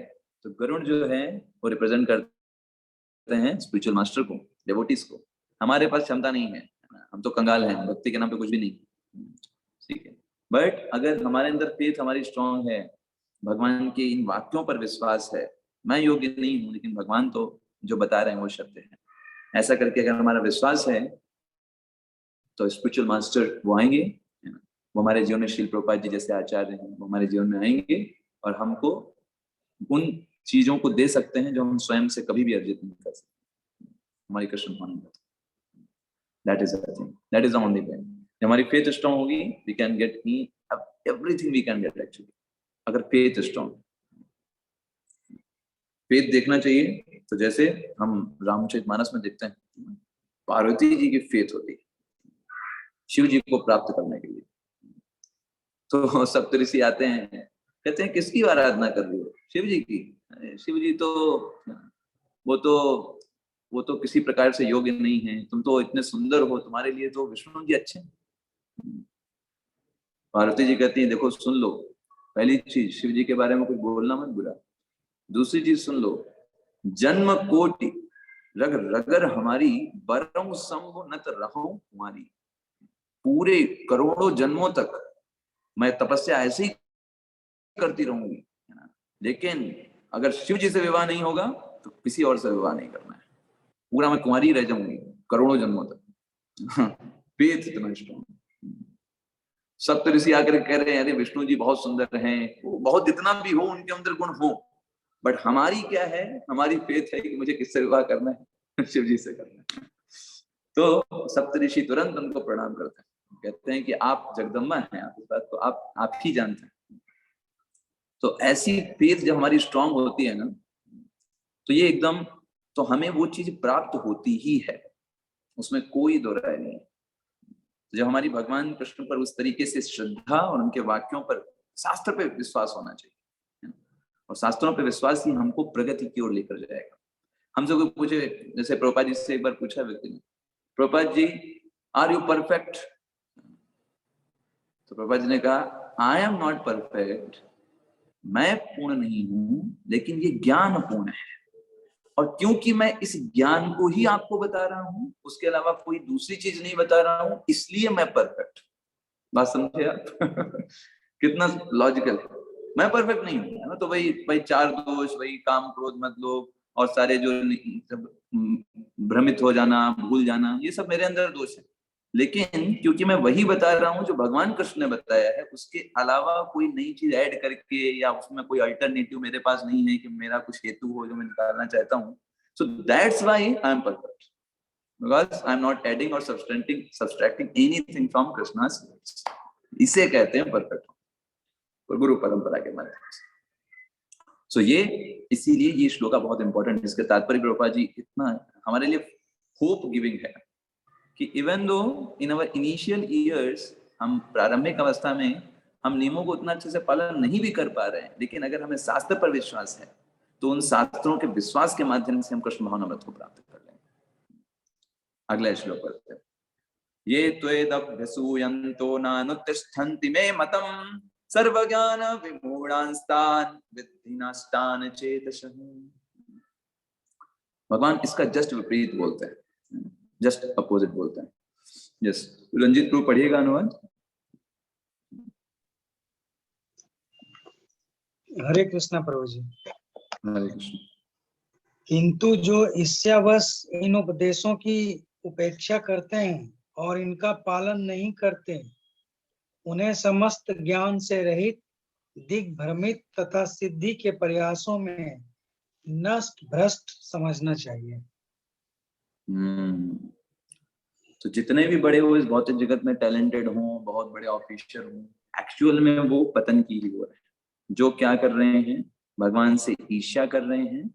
तो गरुड़ जो है वो रिप्रेजेंट करते हैं स्पिरिचुअल मास्टर को, डेवोटीज को। हमारे पास क्षमता नहीं है, हम तो कंगाल हैं, भक्ति के नाम पे कुछ भी नहीं, ठीक है। बट अगर हमारे अंदर फेथ हमारी स्ट्रांग है, भगवान के इन वाक्यों पर विश्वास है, मैं योग्य नहीं हूं लेकिन भगवान तो जो बता रहे हैं वो शब्द है, ऐसा करके अगर हमारा विश्वास है तो स्पिरिचुअल मास्टर वो आएंगे, वो हमारे जीवन में श्रील प्रभुपाद जी जैसे आचार्य हैं, वो हमारे जीवन में आएंगे और हमको उन चीजों को दे सकते हैं जो हम स्वयं से कभी भी अर्जित नहीं कर सकते। हमारी कृष्ण भावना, that is the thing, that is the only way. हमारी फेथ स्ट्रांग होगी, we can get everything we can get actually, अगर फेथ स्ट्रांग। फेथ देखना चाहिए तो जैसे हम रामचरितमानस में देखते हैं, पार्वती जी की फेथ होती है शिव जी को प्राप्त करने के लिए। तो सप्तऋषि आते हैं, कहते हैं किसकी आराधना कर रही हो? शिव जी की। शिव जी तो वो तो वो तो किसी प्रकार से योग्य नहीं है, तुम तो इतने सुंदर हो, तुम्हारे लिए तो विष्णु जी अच्छे हैं। पार्वती जी कहती है देखो सुन लो, पहली चीज शिव जी के बारे में कुछ बोलना मत बुरा। दूसरी चीज सुन लो, जन्म कोटि रग रगर हमारी बरऊ संभ नत रहूं तुम्हारी। पूरे करोड़ों जन्मों तक मैं तपस्या ऐसे ही करती रहूंगी, है ना, लेकिन अगर शिव जी से विवाह नहीं होगा तो किसी और से विवाह नहीं करना है, पूरा मैं कुंवारी रह जाऊंगी करोड़ों जन्मों तक। पेट इतना स्ट्रॉन्ग। सप्त ऋषि आकर कह रहे हैं अरे विष्णु जी बहुत सुंदर हैं, वो बहुत जितना भी हो उनके अंदर गुण हो, बट हमारी क्या है, हमारी फेथ है कि मुझे किससे विवाह करना है, शिव जी से करना है। तो सप्त ऋषि तुरंत उनको प्रणाम करते हैं, कहते हैं कि आप जगदम्बा हैं, आप इस बात को आप ही जानते हैं। तो ऐसी फेथ जब हमारी स्ट्रांग होती है ना, तो ये एकदम, तो हमें वो चीज प्राप्त होती ही है, उसमें कोई दो राय नहीं। जब हमारी भगवान कृष्ण पर उस तरीके से श्रद्धा और उनके वाक्यों पर, शास्त्र पे विश्वास होना चाहिए, और शास्त्रों पे विश्वास ही हमको प्रगति की ओर लेकर जाएगा। हमसे कोई पूछे, जैसे प्रभुपाद जी से एक बार पूछा व्यक्ति ने, Prabhupada ji are you perfect? तो प्रभुपाद जी ने कहा आई एम नॉट परफेक्ट, मैं पूर्ण नहीं हूं, लेकिन ये ज्ञान पूर्ण है, और क्योंकि मैं इस ज्ञान को ही आपको बता रहा हूं, उसके अलावा कोई दूसरी चीज नहीं बता रहा हूं, इसलिए मैं परफेक्ट। बात समझे आप? कितना लॉजिकल है। मैं परफेक्ट नहीं हूं, है ना, तो वही चार दोष, वही काम क्रोध मत लोभ और सारे जो सब भ्रमित हो जाना, भूल जाना, ये सब मेरे अंदर दोष है। लेकिन क्योंकि मैं वही बता रहा हूं जो भगवान कृष्ण ने बताया है, उसके अलावा कोई नई चीज ऐड करके या उसमें कोई अल्टरनेटिव मेरे पास नहीं है कि मेरा कुछ हेतु हो जो मैं निकालना चाहता हूँ। So that's why I am perfect, because I am not adding or subtracting anything from Krishna's words. इसे कहते हैं परफेक्ट, और गुरु परंपरा के माध्यम से। सो ये इसीलिए ये श्लोका बहुत इंपॉर्टेंट है। इसके तात्पर्य प्रभुपाद जी इतना हमारे लिए होप गिविंग है कि इवन दो इन अवर इनिशियल ईयर्स, हम प्रारंभिक अवस्था में हम नियमों को उतना अच्छे से पालन नहीं भी कर पा रहे हैं, लेकिन अगर हमें शास्त्र पर विश्वास है तो उन शास्त्रों के विश्वास के माध्यम से हम कृष्ण भावनामृत को प्राप्त कर लेंगे। अगला श्लोक पढ़ते हैं। ये त्वेदभ्यसूयन्तो नानुतिष्ठन्ति मे मतम् सर्वज्ञान विमूढ़ांस्तान् विद्धि नष्टान् चेतसः। भगवान इसका जस्ट विपरीत बोलते हैं, जस्ट अपोजिट बोलते हैं। यस, रंजीत प्रभु पढ़िएगा अनुवाद। हरे कृष्णा प्रभु जी। हरे कृष्ण। किंतु जो ईर्ष्यावश इन उपदेशों की उपेक्षा करते हैं और इनका पालन नहीं करते, उन्हें समस्त ज्ञान से रहित, दिग्भ्रमित तथा सिद्धि के प्रयासों में नष्ट भ्रष्ट समझना चाहिए। तो जितने भी बड़े हो इस भौतिक जगत में, टैलेंटेड हो, बहुत बड़े ऑफिसर हो, एक्चुअल में वो पतन की ही हो रहे हैं। जो क्या कर रहे हैं, भगवान से ईर्ष्या कर रहे हैं,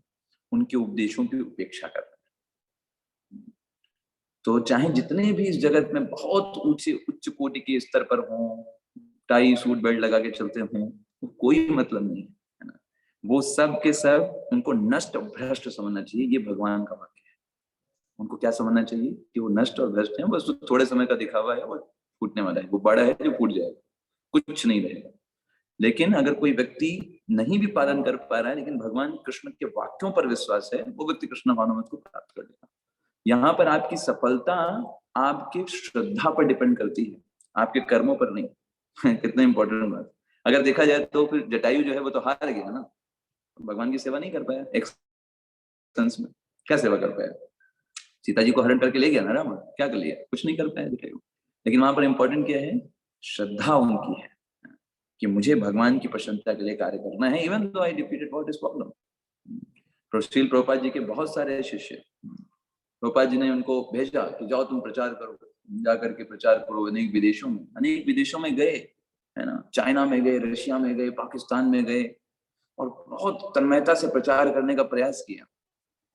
उनके उपदेशों की उपेक्षा कर रहे हैं। तो चाहे जितने भी इस जगत में बहुत ऊंचे उच्च कोटि के स्तर पर हों, टाई सूट बेल्ट लगा के चलते हों, वो कोई मतलब नहीं है ना। वो सब के सब उनको नष्ट और भ्रष्ट समझना चाहिए। ये भगवान का वाक्य है। उनको क्या समझना चाहिए कि वो नष्ट और भ्रष्ट है, बस थोड़े समय का दिखावा है, वो फूटने वाला है, वो बड़ा है जो फूट जाएगा, कुछ नहीं रहेगा। लेकिन अगर कोई व्यक्ति नहीं भी पालन कर पा रहा है, लेकिन भगवान कृष्ण के वाक्यों पर विश्वास है, वो व्यक्ति कृष्ण भावनामृत को प्राप्त कर लेगा। यहाँ पर आपकी सफलता आपके श्रद्धा पर डिपेंड करती है, आपके कर्मों पर नहीं। कितना इंपॉर्टेंट बात। अगर देखा जाए तो फिर जटायु जो है वो तो हार गया ना, भगवान की सेवा नहीं कर पाया। एक सेंस में क्या सेवा कर पाया? सीता जी को हरण करके ले गया ना राम, क्या कर लिया? कुछ नहीं कर पाया जटायु। लेकिन वहां पर इंपॉर्टेंट क्या है? श्रद्धा उनकी है कि मुझे भगवान की प्रसन्नता के लिए कार्य करना है, even though I defeated what is problem. Srila Prabhupada ji के बहुत सारे शिष्य, प्रभुपाद जी ने उनको भेजा कि जाओ तुम प्रचार करो, जाकर के प्रचार करो अनेक विदेशों में गए, है ना, चाइना में गए, रशिया में गए, पाकिस्तान में गए, और बहुत तन्मयता से प्रचार करने का प्रयास किया,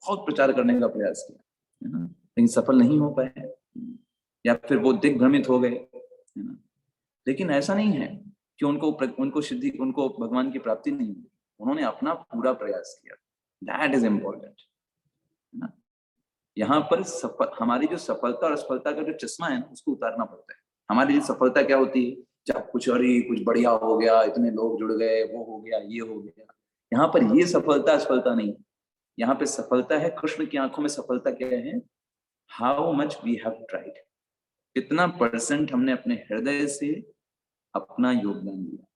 बहुत प्रचार करने का प्रयास किया, है ना, लेकिन सफल नहीं हो पाए, या फिर वो दिग्भ्रमित हो गए, है ना। लेकिन ऐसा नहीं है कि उनको सिद्धि, उनको भगवान की प्राप्ति नहीं हुई। उन्होंने अपना पूरा प्रयास किया। दैट इज इम्पोर्टेंट, है ना। यहाँ पर हमारी जो सफलता और असफलता का जो चश्मा है ना, उसको उतारना पड़ता है। हमारी जो सफलता क्या होती है, जब कुछ अरे कुछ बढ़िया हो गया, इतने लोग जुड़ गए, वो हो गया, ये हो गया। यहाँ पर ये सफलता असफलता नहीं, यहाँ पे सफलता है, कृष्ण की आंखों में सफलता क्या है, how much we have tried, कितना % हमने अपने हृदय से अपना योगदान दिया,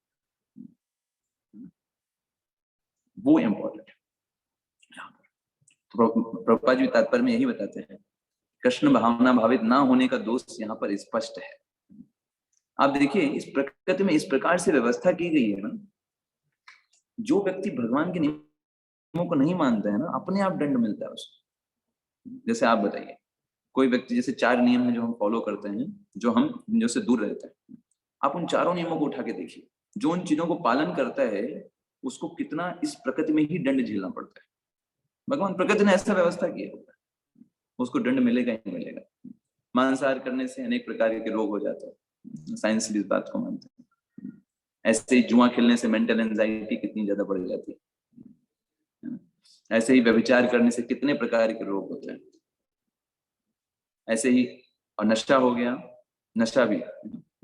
वो इम्पोर्टेंट है। प्रभुपाद जी तात्पर्य में यही बताते हैं, कृष्ण भावना भावित ना होने का दोष यहाँ पर स्पष्ट है। आप देखिए, इस प्रकृति में इस प्रकार से व्यवस्था की गई है ना, जो व्यक्ति भगवान के नियमों को नहीं मानता है ना, अपने आप दंड मिलता है उसको। जैसे आप बताइए, कोई व्यक्ति, जैसे 4 नियम है जो हम फॉलो करते हैं, जो हम जो से दूर रहते हैं, आप उन 4 नियमों को उठा के देखिए, जो उन चीजों को पालन करता है उसको कितना इस प्रकृति में ही दंड झेलना पड़ता है। भगवान प्रकृति ने ऐसा व्यवस्था किया होता है, उसको दंड मिलेगा ही मिलेगा। मांसाहार करने से अनेक प्रकार के रोग हो जाते हैं, साइंस भी इस बात को मानते हैं। ऐसे ही जुआ खेलने से मेंटल एंजाइटी कितनी ज्यादा बढ़ जाती है। ऐसे ही व्यभिचार करने से कितने प्रकार के रोग होते हैं। ऐसे ही, और नशा हो गया, नशा भी,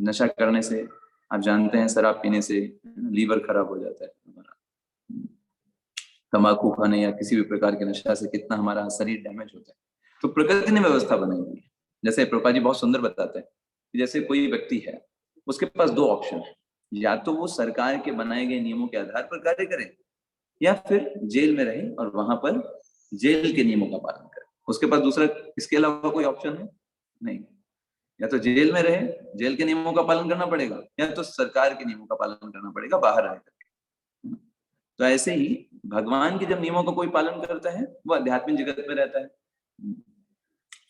नशा करने से आप जानते हैं, शराब पीने से लीवर खराब हो जाता है हमारा, तंबाकू खाने या किसी भी प्रकार के नशा से कितना हमारा शरीर डैमेज होता है। तो प्रकृति ने व्यवस्था बनाई हुई है। जैसे प्रभुपाद जी बहुत सुंदर बताते हैं कि जैसे कोई व्यक्ति है, उसके पास 2 ऑप्शन है, या तो वो सरकार के बनाए गए नियमों के आधार पर कार्य करे, या फिर जेल में रहे और वहां पर जेल के नियमों का पालन करे। उसके पास दूसरा इसके अलावा कोई ऑप्शन है नहीं, या तो जेल में रहे, जेल के नियमों का पालन करना पड़ेगा, या तो सरकार के नियमों का पालन करना पड़ेगा बाहर रह करके। तो ऐसे ही भगवान के जब नियमों का कोई पालन करता है, वो आध्यात्मिक जगत में रहता है,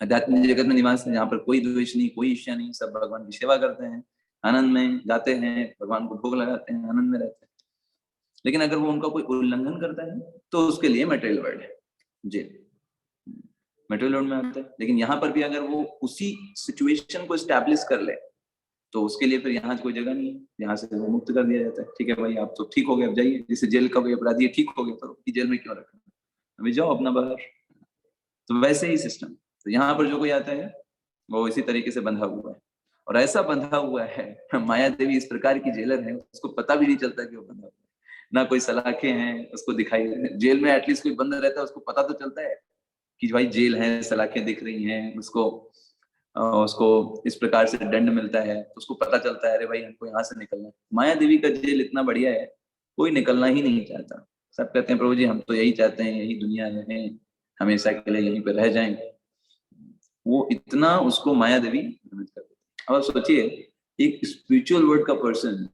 आध्यात्मिक जगत में निवास है, जहाँ पर कोई द्वेष नहीं, कोई ईर्ष्या नहीं, सब भगवान की सेवा करते हैं, आनंद में जाते हैं, भगवान को भोग लगाते हैं, आनंद में रहते हैं। लेकिन अगर वो उनका कोई उल्लंघन करता है तो उसके लिए मटेरियल वर्ल्ड है, जेल, मटेरियल वर्ल्ड में आता है। लेकिन यहाँ पर भी अगर वो उसी सिचुएशन को स्टैब्लिश कर ले तो उसके लिए फिर यहाँ कोई जगह नहीं है, यहाँ से वो मुक्त कर दिया जाता है। ठीक है भाई, आप तो ठीक हो गए, अब जाइए। जैसे जेल का कोई अपराधी ठीक हो गया तो जेल में क्यों रखना, अभी जाओ अपना बाहर। तो वैसे ही सिस्टम, तो यहाँ पर जो कोई आता है वो इसी तरीके से बंधा हुआ है, और ऐसा बंधा हुआ है, माया देवी इस प्रकार की जेलर है, उसको पता भी नहीं चलता कि वो बंधा हुआ है। ना कोई सलाखें हैं उसको दिखाई, जेल में एटलीस्ट कोई बंद रहता है उसको पता तो चलता है कि भाई जेल है, सलाखें दिख रही हैं, उसको इस प्रकार से दंड मिलता है, उसको पता चलता है अरे भाई हमको यहाँ से निकलना है। माया देवी का जेल इतना बढ़िया है, कोई निकलना ही नहीं चाहता। सब कहते हैं प्रभु जी हम तो यही चाहते हैं, यही दुनिया है, हमेशा के लिए यहीं पे रह जाएं। वो इतना उसको माया देवी भ्रमित कर देती है। अब आप सोचिए, एक स्पिरिचुअल वर्ल्ड का पर्सन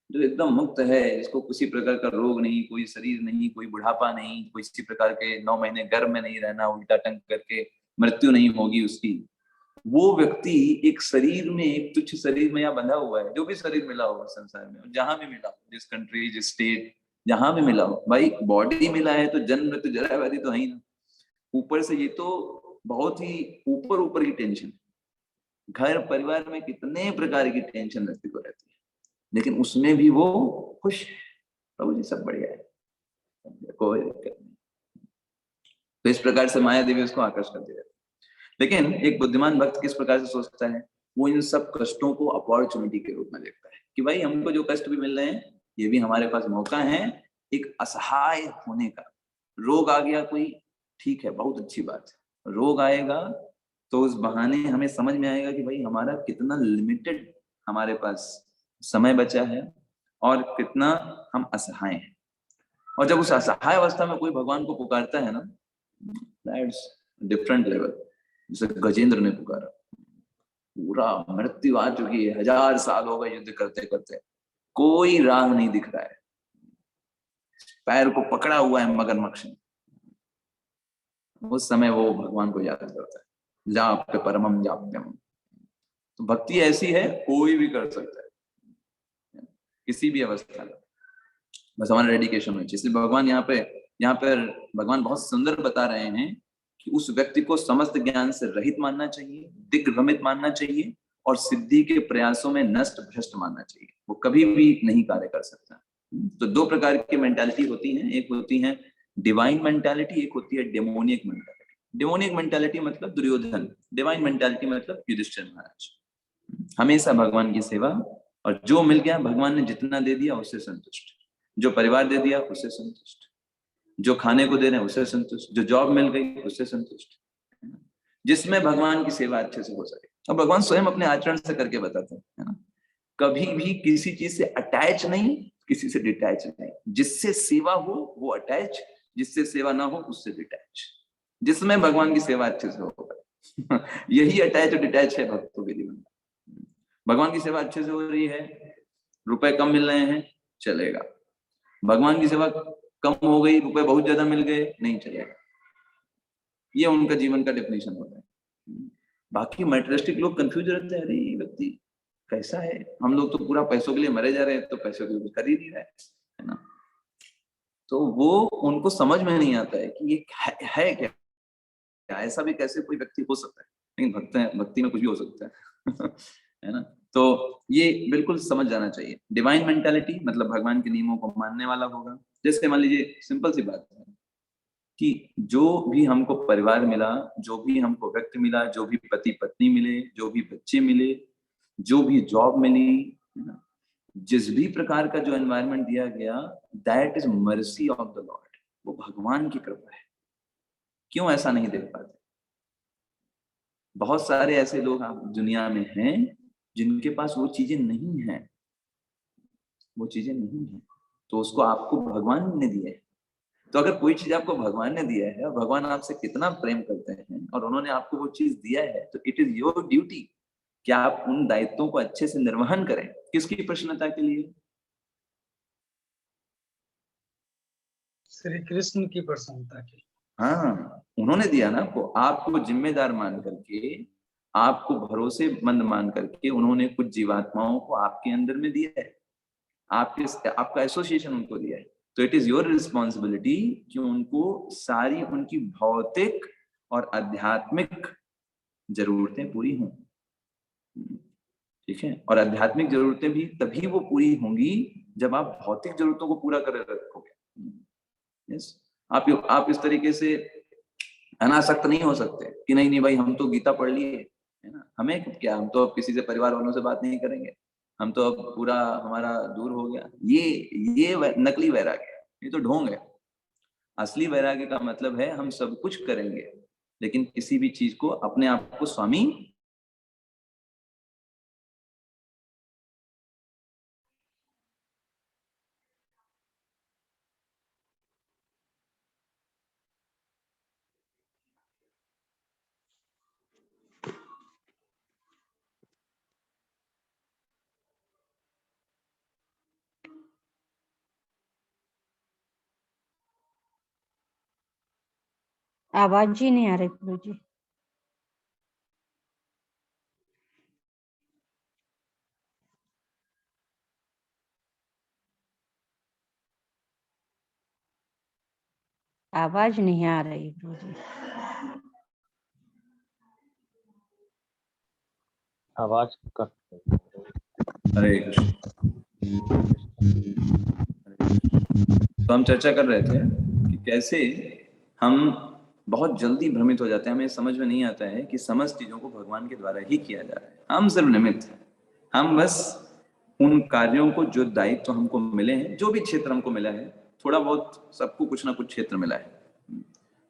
जो एकदम मुक्त है, जिसको किसी प्रकार का रोग नहीं, कोई शरीर नहीं, कोई बुढ़ापा नहीं, कोई किसी प्रकार के 9 महीने गर्भ में नहीं रहना, उल्टा टंग करके मृत्यु नहीं होगी उसकी, वो व्यक्ति एक शरीर में, एक तुच्छ शरीर में यहाँ बंधा हुआ है। जो भी शरीर मिला होगा संसार में, जहां भी मिला हो, जिस कंट्री, जिस स्टेट, जहां भी मिला हो, भाई बॉडी मिला है तो जन्म मृत्यु जरा व्याधि तो है ही ना। ऊपर से ये तो बहुत ही ऊपर ऊपर की टेंशन, घर परिवार में कितने प्रकार की टेंशन व्यक्ति को रहती है, लेकिन उसमें भी वो खुश है, प्रभु जी सब बढ़िया है, कोई दिक्कत नहीं। तो इस प्रकार से माया देवी उसको आकर्षित करती रहती है। लेकिन एक बुद्धिमान भक्त किस प्रकार से सोचता है, वो इन सब कष्टों को अपॉर्चुनिटी के रूप में देखता है कि भाई हमको जो कष्ट भी मिल रहे हैं, ये भी हमारे पास मौका है एक असहाय होने का। रोग आ गया कोई, ठीक है, बहुत अच्छी बात है, रोग आएगा तो उस बहाने हमें समझ में आएगा कि भाई हमारा कितना लिमिटेड हमारे पास समय बचा है और कितना हम असहाय हैं। और जब उस असहाय अवस्था में कोई भगवान को पुकारता है ना, दैट्स डिफरेंट लेवल। जैसे गजेंद्र ने पुकारा, पूरा मृत्यु आ चुकी है, 1000 साल हो गए युद्ध करते करते, कोई राह नहीं दिख रहा है, पैर को पकड़ा हुआ है मगरमच्छ ने। उस समय वो भगवान को याद करता है, जाप्य परमम जाप्यम। तो भक्ति ऐसी है, कोई भी कर सकता है किसी भी अवस्था में, बस हमारा डेडिकेशन होना चाहिए। इसलिए भगवान यहाँ पर भगवान बहुत सुंदर बता रहे हैं कि उस व्यक्ति को समस्त ज्ञान से रहित मानना चाहिए, दिग्भ्रमित मानना चाहिए, और सिद्धि के प्रयासों में नष्ट भ्रष्ट मानना चाहिए। वो कभी भी नहीं कार्य कर सकता। तो 2 प्रकार की मेंटालिटी होती है, एक होती है डिवाइन मेंटालिटी, एक होती है डेमोनियक मेंटालिटी। डिमोनिक मेंटालिटी मतलब दुर्योधन, डिवाइन मेंटालिटी मतलब युधिष्ठिर महाराज। हमेशा भगवान की सेवा, और जो मिल गया भगवान ने जितना दे दिया उससे संतुष्ट, जो परिवार दे दिया उससे संतुष्ट, जो खाने को दे रहे हैं उससे संतुष्ट, जो जॉब मिल गई उससे संतुष्ट, जिसमें भगवान की सेवा अच्छे से हो सके। और भगवान स्वयं अपने आचरण से करके बताते हैं, है ना, कभी भी किसी चीज से अटैच नहीं, किसी से डिटैच नहीं। जिससे सेवा हो वो अटैच, जिससे सेवा ना हो उससे डिटैच, जिसमें भगवान की सेवा अच्छे से हो। यही अटैच और डिटैच है भक्तों के जीवन। भगवान की सेवा अच्छे से हो रही है, रुपए कम मिल रहे हैं, चलेगा। भगवान की सेवा कम हो गई, रुपए बहुत ज्यादा मिल गए, नहीं चलेगा। ये उनका जीवन का डेफिनेशन होता है। बाकी मटेरियलिस्टिक लोग कंफ्यूज रहते हैं, अरे ये व्यक्ति कैसा है, हम लोग तो पूरा पैसों के लिए मरे जा रहे हैं, तो पैसों के लिए कर ही नहीं रहे, है ना। तो वो उनको समझ में नहीं आता है कि ये है क्या, ऐसा भी कैसे कोई व्यक्ति हो सकता है। लेकिन भक्ति में कुछ भी हो सकता है है ना। तो ये बिल्कुल समझ जाना चाहिए। डिवाइन मेंटालिटी मतलब भगवान के नियमों को मानने वाला होगा। जैसे मान लीजिए सिंपल सी बात है कि जो भी हमको परिवार मिला, जो भी हमको व्यक्ति मिला, जो भी पति पत्नी मिले, जो भी बच्चे मिले, जो भी जॉब मिली, है ना, जिस भी प्रकार का जो एनवायरनमेंट दिया गया, that is mercy of the Lord. वो भगवान की कृपा है। क्यों ऐसा नहीं देख पाते? बहुत सारे ऐसे लोग दुनिया में हैं जिनके पास वो चीजें नहीं है, वो चीजें नहीं है, तो उसको आपको भगवान ने दिया है। तो अगर कोई चीज आपको भगवान ने दिया है और भगवान आपसे कितना प्रेम करते हैं और उन्होंने आपको वो चीज दिया है, तो इट इज योर ड्यूटी कि आप उन दायित्वों को अच्छे से निर्वहन करें। किसकी प्रसन्नता के लिए? श्री कृष्ण की प्रसन्नता के लिए। हाँ, उन्होंने दिया ना आपको, आपको जिम्मेदार मान करके, आपको भरोसेमंद मान करके उन्होंने कुछ जीवात्माओं को आपके अंदर में दिया है, आपका एसोसिएशन उनको दिया है। तो इट इज योर रिस्पॉन्सिबिलिटी कि उनको सारी उनकी भौतिक और आध्यात्मिक जरूरतें पूरी हों। ठीक है, और आध्यात्मिक जरूरतें भी तभी वो पूरी होंगी जब आप भौतिक जरूरतों को पूरा कर रखोगे। यस, आप इस तरीके से अनासक्त नहीं हो सकते कि नहीं नहीं भाई हम तो गीता पढ़ लिए, है ना, हमें क्या, हम तो अब किसी से परिवार वालों से बात नहीं करेंगे, हम तो अब पूरा हमारा दूर हो गया। ये नकली वैराग्य है, ये तो ढोंग है। असली वैराग्य का मतलब है हम सब कुछ करेंगे लेकिन किसी भी चीज को अपने आप को स्वामी आवाज ही नहीं आ रही गुरु जी। आवाज नहीं आ रही गुरु जी। आवाज कट। हरे कृष्ण। तो हम चर्चा कर रहे थे कि कैसे हम बहुत जल्दी भ्रमित हो जाते हैं, हमें समझ में नहीं आता है कि समस्त चीजों को भगवान के द्वारा ही किया जा रहा है। हम सिर्फ निमित्त हैं, हम बस उन कार्यों को, जो दायित्व हमको मिले हैं, जो भी क्षेत्र हमको मिला है, थोड़ा बहुत सबको कुछ ना कुछ क्षेत्र मिला है,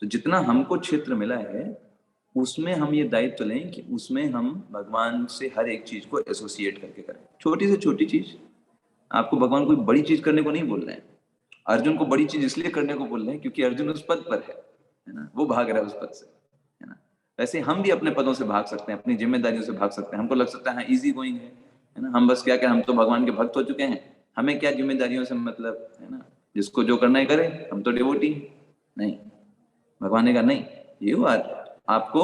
तो जितना हमको क्षेत्र मिला है उसमें हम ये दायित्व लें कि उसमें हम भगवान से हर एक चीज को एसोसिएट करके करें। छोटी से छोटी चीज, आपको भगवान कोई बड़ी चीज करने को नहीं बोल रहे हैं। अर्जुन को बड़ी चीज इसलिए करने को बोल रहे हैं क्योंकि अर्जुन उस पद पर है ना, वो भाग रहा है उस पद से, है ना। वैसे हम भी अपने पदों से भाग सकते हैं, अपनी जिम्मेदारियों से भाग सकते हैं। हमको लग सकता है इजी गोइंग है ना, हम बस क्या क्या, हम तो भगवान के भक्त हो चुके हैं, हमें क्या जिम्मेदारियों से मतलब, है ना, जिसको जो करना है करे, हम तो डिवोटी। नहीं, भगवान ने कहा नहीं, ये बात आपको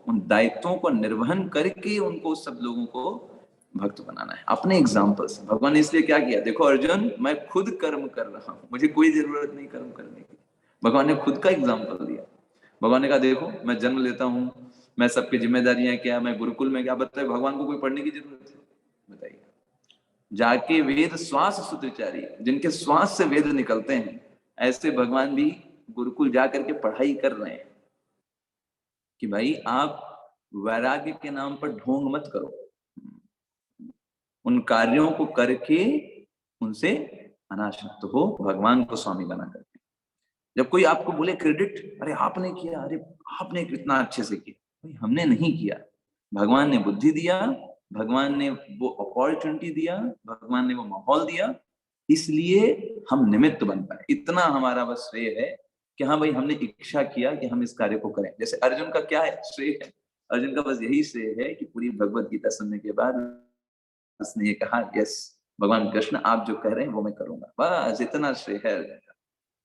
उन दायित्वों को निर्वहन करके उनको सब लोगों को भक्त बनाना है अपने एग्जाम्पल से। भगवान ने इसलिए क्या किया, देखो अर्जुन, मैं खुद कर्म कर रहा हूं, मुझे कोई जरूरत नहीं कर्म करने की। भगवान ने खुद का एग्जाम्पल दिया। भगवान ने कहा देखो मैं जन्म लेता हूँ, मैं सबकी जिम्मेदारियां क्या, मैं गुरुकुल में क्या, बताए भगवान को कोई पढ़ने की जरूरत है? बताइए। जाके वेद श्वास सूत्रचारी, जिनके श्वास से वेद निकलते हैं, ऐसे भगवान भी गुरुकुल जाकर के पढ़ाई कर रहे हैं। कि भाई आप वैराग्य के नाम पर ढोंग मत करो, उन कार्यों को करके उनसे अनासक्त हो, भगवान को स्वामी बना करके। जब कोई आपको बोले क्रेडिट, अरे आपने किया, अरे आपने कितना अच्छे से किया, भाई हमने नहीं किया, भगवान ने बुद्धि दिया, भगवान ने वो अपॉर्चुनिटी दिया, भगवान ने वो माहौल दिया, इसलिए हम निमित्त बन पाए। इतना हमारा बस श्रेय है कि हाँ भाई हमने इच्छा किया कि हम इस कार्य को करें। जैसे अर्जुन का क्या है श्रेय है, अर्जुन का बस यही श्रेय है कि पूरी भगवत गीता सुनने के बाद उसने ये कहा, यस भगवान कृष्ण आप जो कह रहे हैं वो मैं करूंगा, बस इतना श्रेय है अर्जुन का।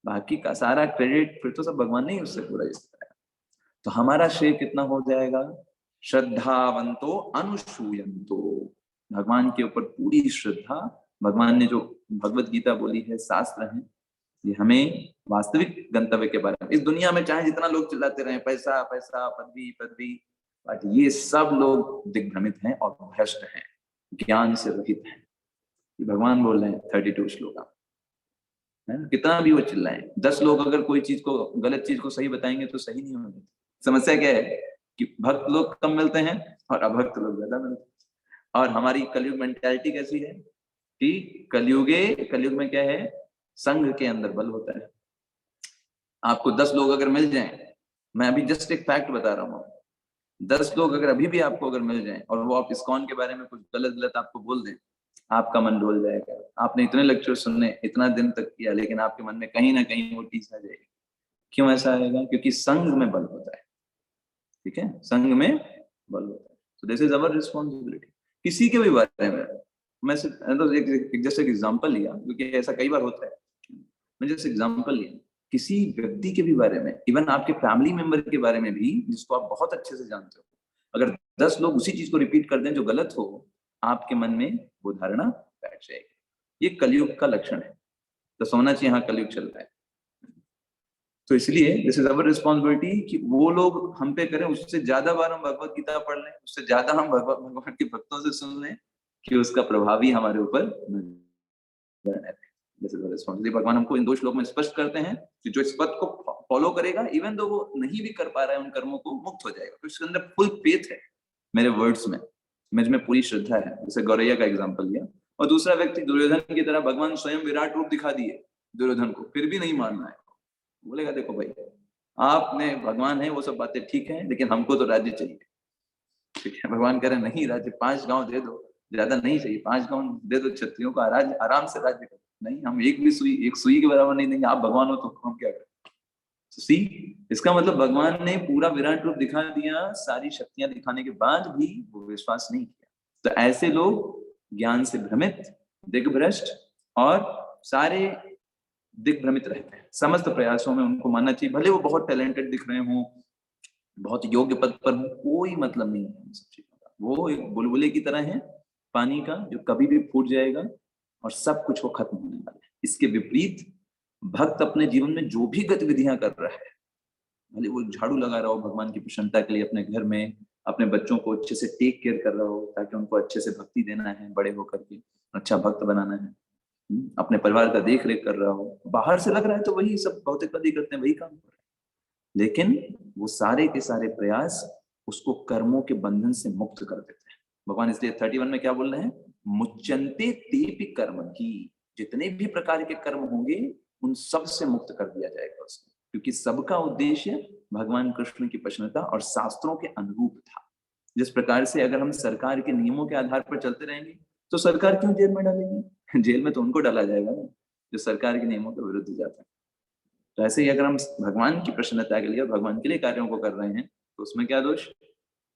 बाकी का सारा क्रेडिट फिर तो सब भगवान ने ही उससे पूरा कराया। तो हमारा श्रेय कितना हो जाएगा, श्रद्धावंतो अनुसूयंतो, भगवान के ऊपर पूरी श्रद्धा। भगवान ने जो भगवत गीता बोली है, शास्त्र है, ये हमें वास्तविक गंतव्य के बारे में, इस दुनिया में चाहे जितना लोग चिल्लाते रहे पैसा पैसा पदवी पदवी, बट ये सब लोग दिग्भ्रमित हैं और भ्रष्ट हैं, ज्ञान से रहित हैं। भगवान बोल रहे हैं 32 श्लोक है ना, कितना भी वो चिल्लाएं, 10 लोग अगर कोई चीज को, गलत चीज को सही बताएंगे तो सही नहीं होगी। समस्या क्या है कि भक्त लोग कम मिलते हैं और अभक्त लोग ज्यादा मिलते हैं। और हमारी कलयुग मेंटालिटी कैसी है कि कलयुग में क्या है, संघ के अंदर बल होता है। आपको 10 लोग अगर मिल जाएं, मैं अभी जस्ट एक फैक्ट बता रहा हूँ, 10 लोग अगर अभी भी आपको अगर मिल जाएं और वो आप इस्कॉन के बारे में कुछ गलत गलत आपको बोल दें, आपका मन डोल जाएगा। आपने इतने लेक्चर सुनने, इतना दिन तक किया, लेकिन आपके मन में कहीं ना कहीं वो टीस आ जाएगी। क्यों ऐसा आएगा? क्योंकि संघ में बल होता है, ठीक है, संघ में बल होता है। तो दिस इज अवर रिस्पॉन्सिबिलिटी। किसी के भी बारे में, मैं सिर्फ तो एक जैसे एग्जाम्पल लिया, क्योंकि ऐसा कई बार होता है, मैं जैसे एग्जाम्पल लिया, किसी व्यक्ति के भी बारे में, इवन आपके फैमिली मेंबर के बारे में भी, जिसको आप बहुत अच्छे से जानते हो, अगर 10 लोग उसी चीज को रिपीट कर दें जो गलत हो, आपके मन में वो धारणा बैठ जाएगी। ये कलयुग का लक्षण है। तो सोना चाहिए हाँ कलयुग चल रहा है, तो इसलिए दिस इज अवर रिस्पॉन्सिबिलिटी कि वो लोग हम पे करें, उससे ज्यादा बार हम भगवत गीता पढ़ लें, उससे ज्यादा हम भगवान के भक्तों से सुन लें, कि उसका प्रभाव ही हमारे ऊपर भगवान हमको इन 2 श्लोक में स्पष्ट करते हैं कि जो इस पद को फॉलो करेगा, इवन दो वो नहीं भी कर पा रहा है उन कर्मों को, मुक्त हो जाएगा। तो इसके अंदर फुल फेथ है मेरे वर्ड्स में, मुझमें पूरी श्रद्धा है। जैसे गौरैया का एग्जाम्पल लिया, और दूसरा व्यक्ति दुर्योधन की तरह भगवान स्वयं विराट रूप दिखा दिए दुर्योधन को, फिर भी नहीं मानना है, बोलेगा देखो भाई आपने, भगवान है वो सब बातें ठीक है, लेकिन हमको तो राज्य चाहिए, ठीक है। भगवान कह रहे नहीं, राज्य 5 गांव दे दो, ज्यादा नहीं चाहिए, 5 गांव दे दो, क्षत्रियों का आराम से राज्य करो। नहीं, हम एक सुई के बराबर नहीं देंगे, आप भगवान हो तो हम क्या करें। सी, इसका मतलब भगवान ने पूरा विराट रूप दिखा दिया, सारी शक्तियां दिखाने के बाद भी वो विश्वास नहीं किया। तो ऐसे लोग ज्ञान से भ्रमित, दिग्भ्रष्ट और सारे दिग्भ्रमित रहते हैं। समस्त प्रयासों में उनको मानना चाहिए, भले वो बहुत टैलेंटेड दिख रहे हों, बहुत योग्य पद पर हो, कोई मतलब नहीं है इन सब चीजों का। वो एक बुलबुले की तरह है पानी का, जो कभी भी फूट जाएगा और सब कुछ वो खत्म होने वाला है। इसके विपरीत भक्त अपने जीवन में जो भी गतिविधियां कर रहा है, भले वो झाड़ू लगा रहा हो भगवान की प्रसन्नता के लिए, अपने घर में अपने बच्चों को अच्छे से टेक केयर कर रहा हो, ताकि उनको अच्छे से भक्ति देना है, बड़े होकर के अच्छा भक्त बनाना है, अपने परिवार का देख रेख कर रहा हो, बाहर से लग रहा है तो वही सब भौतिकवादी करते हैं, वही काम कर रहे हैं, लेकिन वो सारे के सारे प्रयास उसको कर्मों के बंधन से मुक्त कर देते हैं। भगवान इसलिए 31 में क्या बोल रहे हैं, मुच्यन्ते तेपि कर्म की, जितने भी प्रकार के कर्म होंगे उन सब से मुक्त कर दिया जाएगा उसको, क्योंकि सबका उद्देश्य भगवान कृष्ण की प्रसन्नता और शास्त्रों के अनुरूप था। जिस प्रकार से अगर हम सरकार के नियमों के आधार पर चलते रहेंगे तो सरकार क्यों जेल में डालेंगे? जेल में तो उनको डाला जाएगा ना जो सरकार के नियमों के विरुद्ध जाता है। तो ऐसे ही अगर हम भगवान की प्रसन्नता के लिए, भगवान के लिए कार्यों को कर रहे हैं, तो उसमें क्या दोष?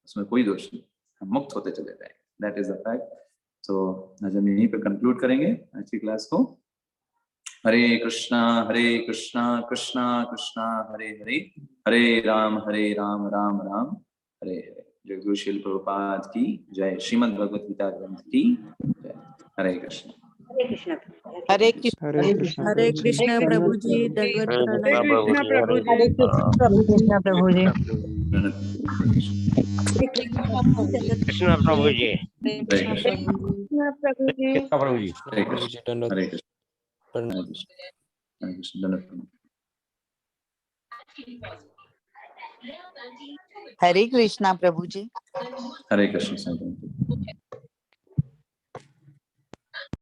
उसमें कोई दोष नहीं, हम मुक्त होते चले जाएंगे। That is the fact. तो आज हम यहीं पे कंक्लूड करेंगे आज की क्लास को। हरे कृष्णा कृष्णा कृष्णा हरे हरे, हरे राम राम राम हरे हरे। जगदगुरु श्रील प्रभुपाद की जय। श्रीमद् भगवत गीता ग्रंथ की जय। हरे कृष्ण। हरे कृष्ण। हरे कृष्ण प्रभु जी, दंडवत प्रणाम। हरे कृष्ण प्रभु जी। कृष्ण प्रभु जी, हरे कृष्ण। प्रभु जी। कृष्ण प्रभु जी। हरे कृष्ण। हरे कृष्ण। हरे कृष्ण। हरे कृष्ण। हरे कृष्णा प्रभु जी। हरे कृष्ण संत।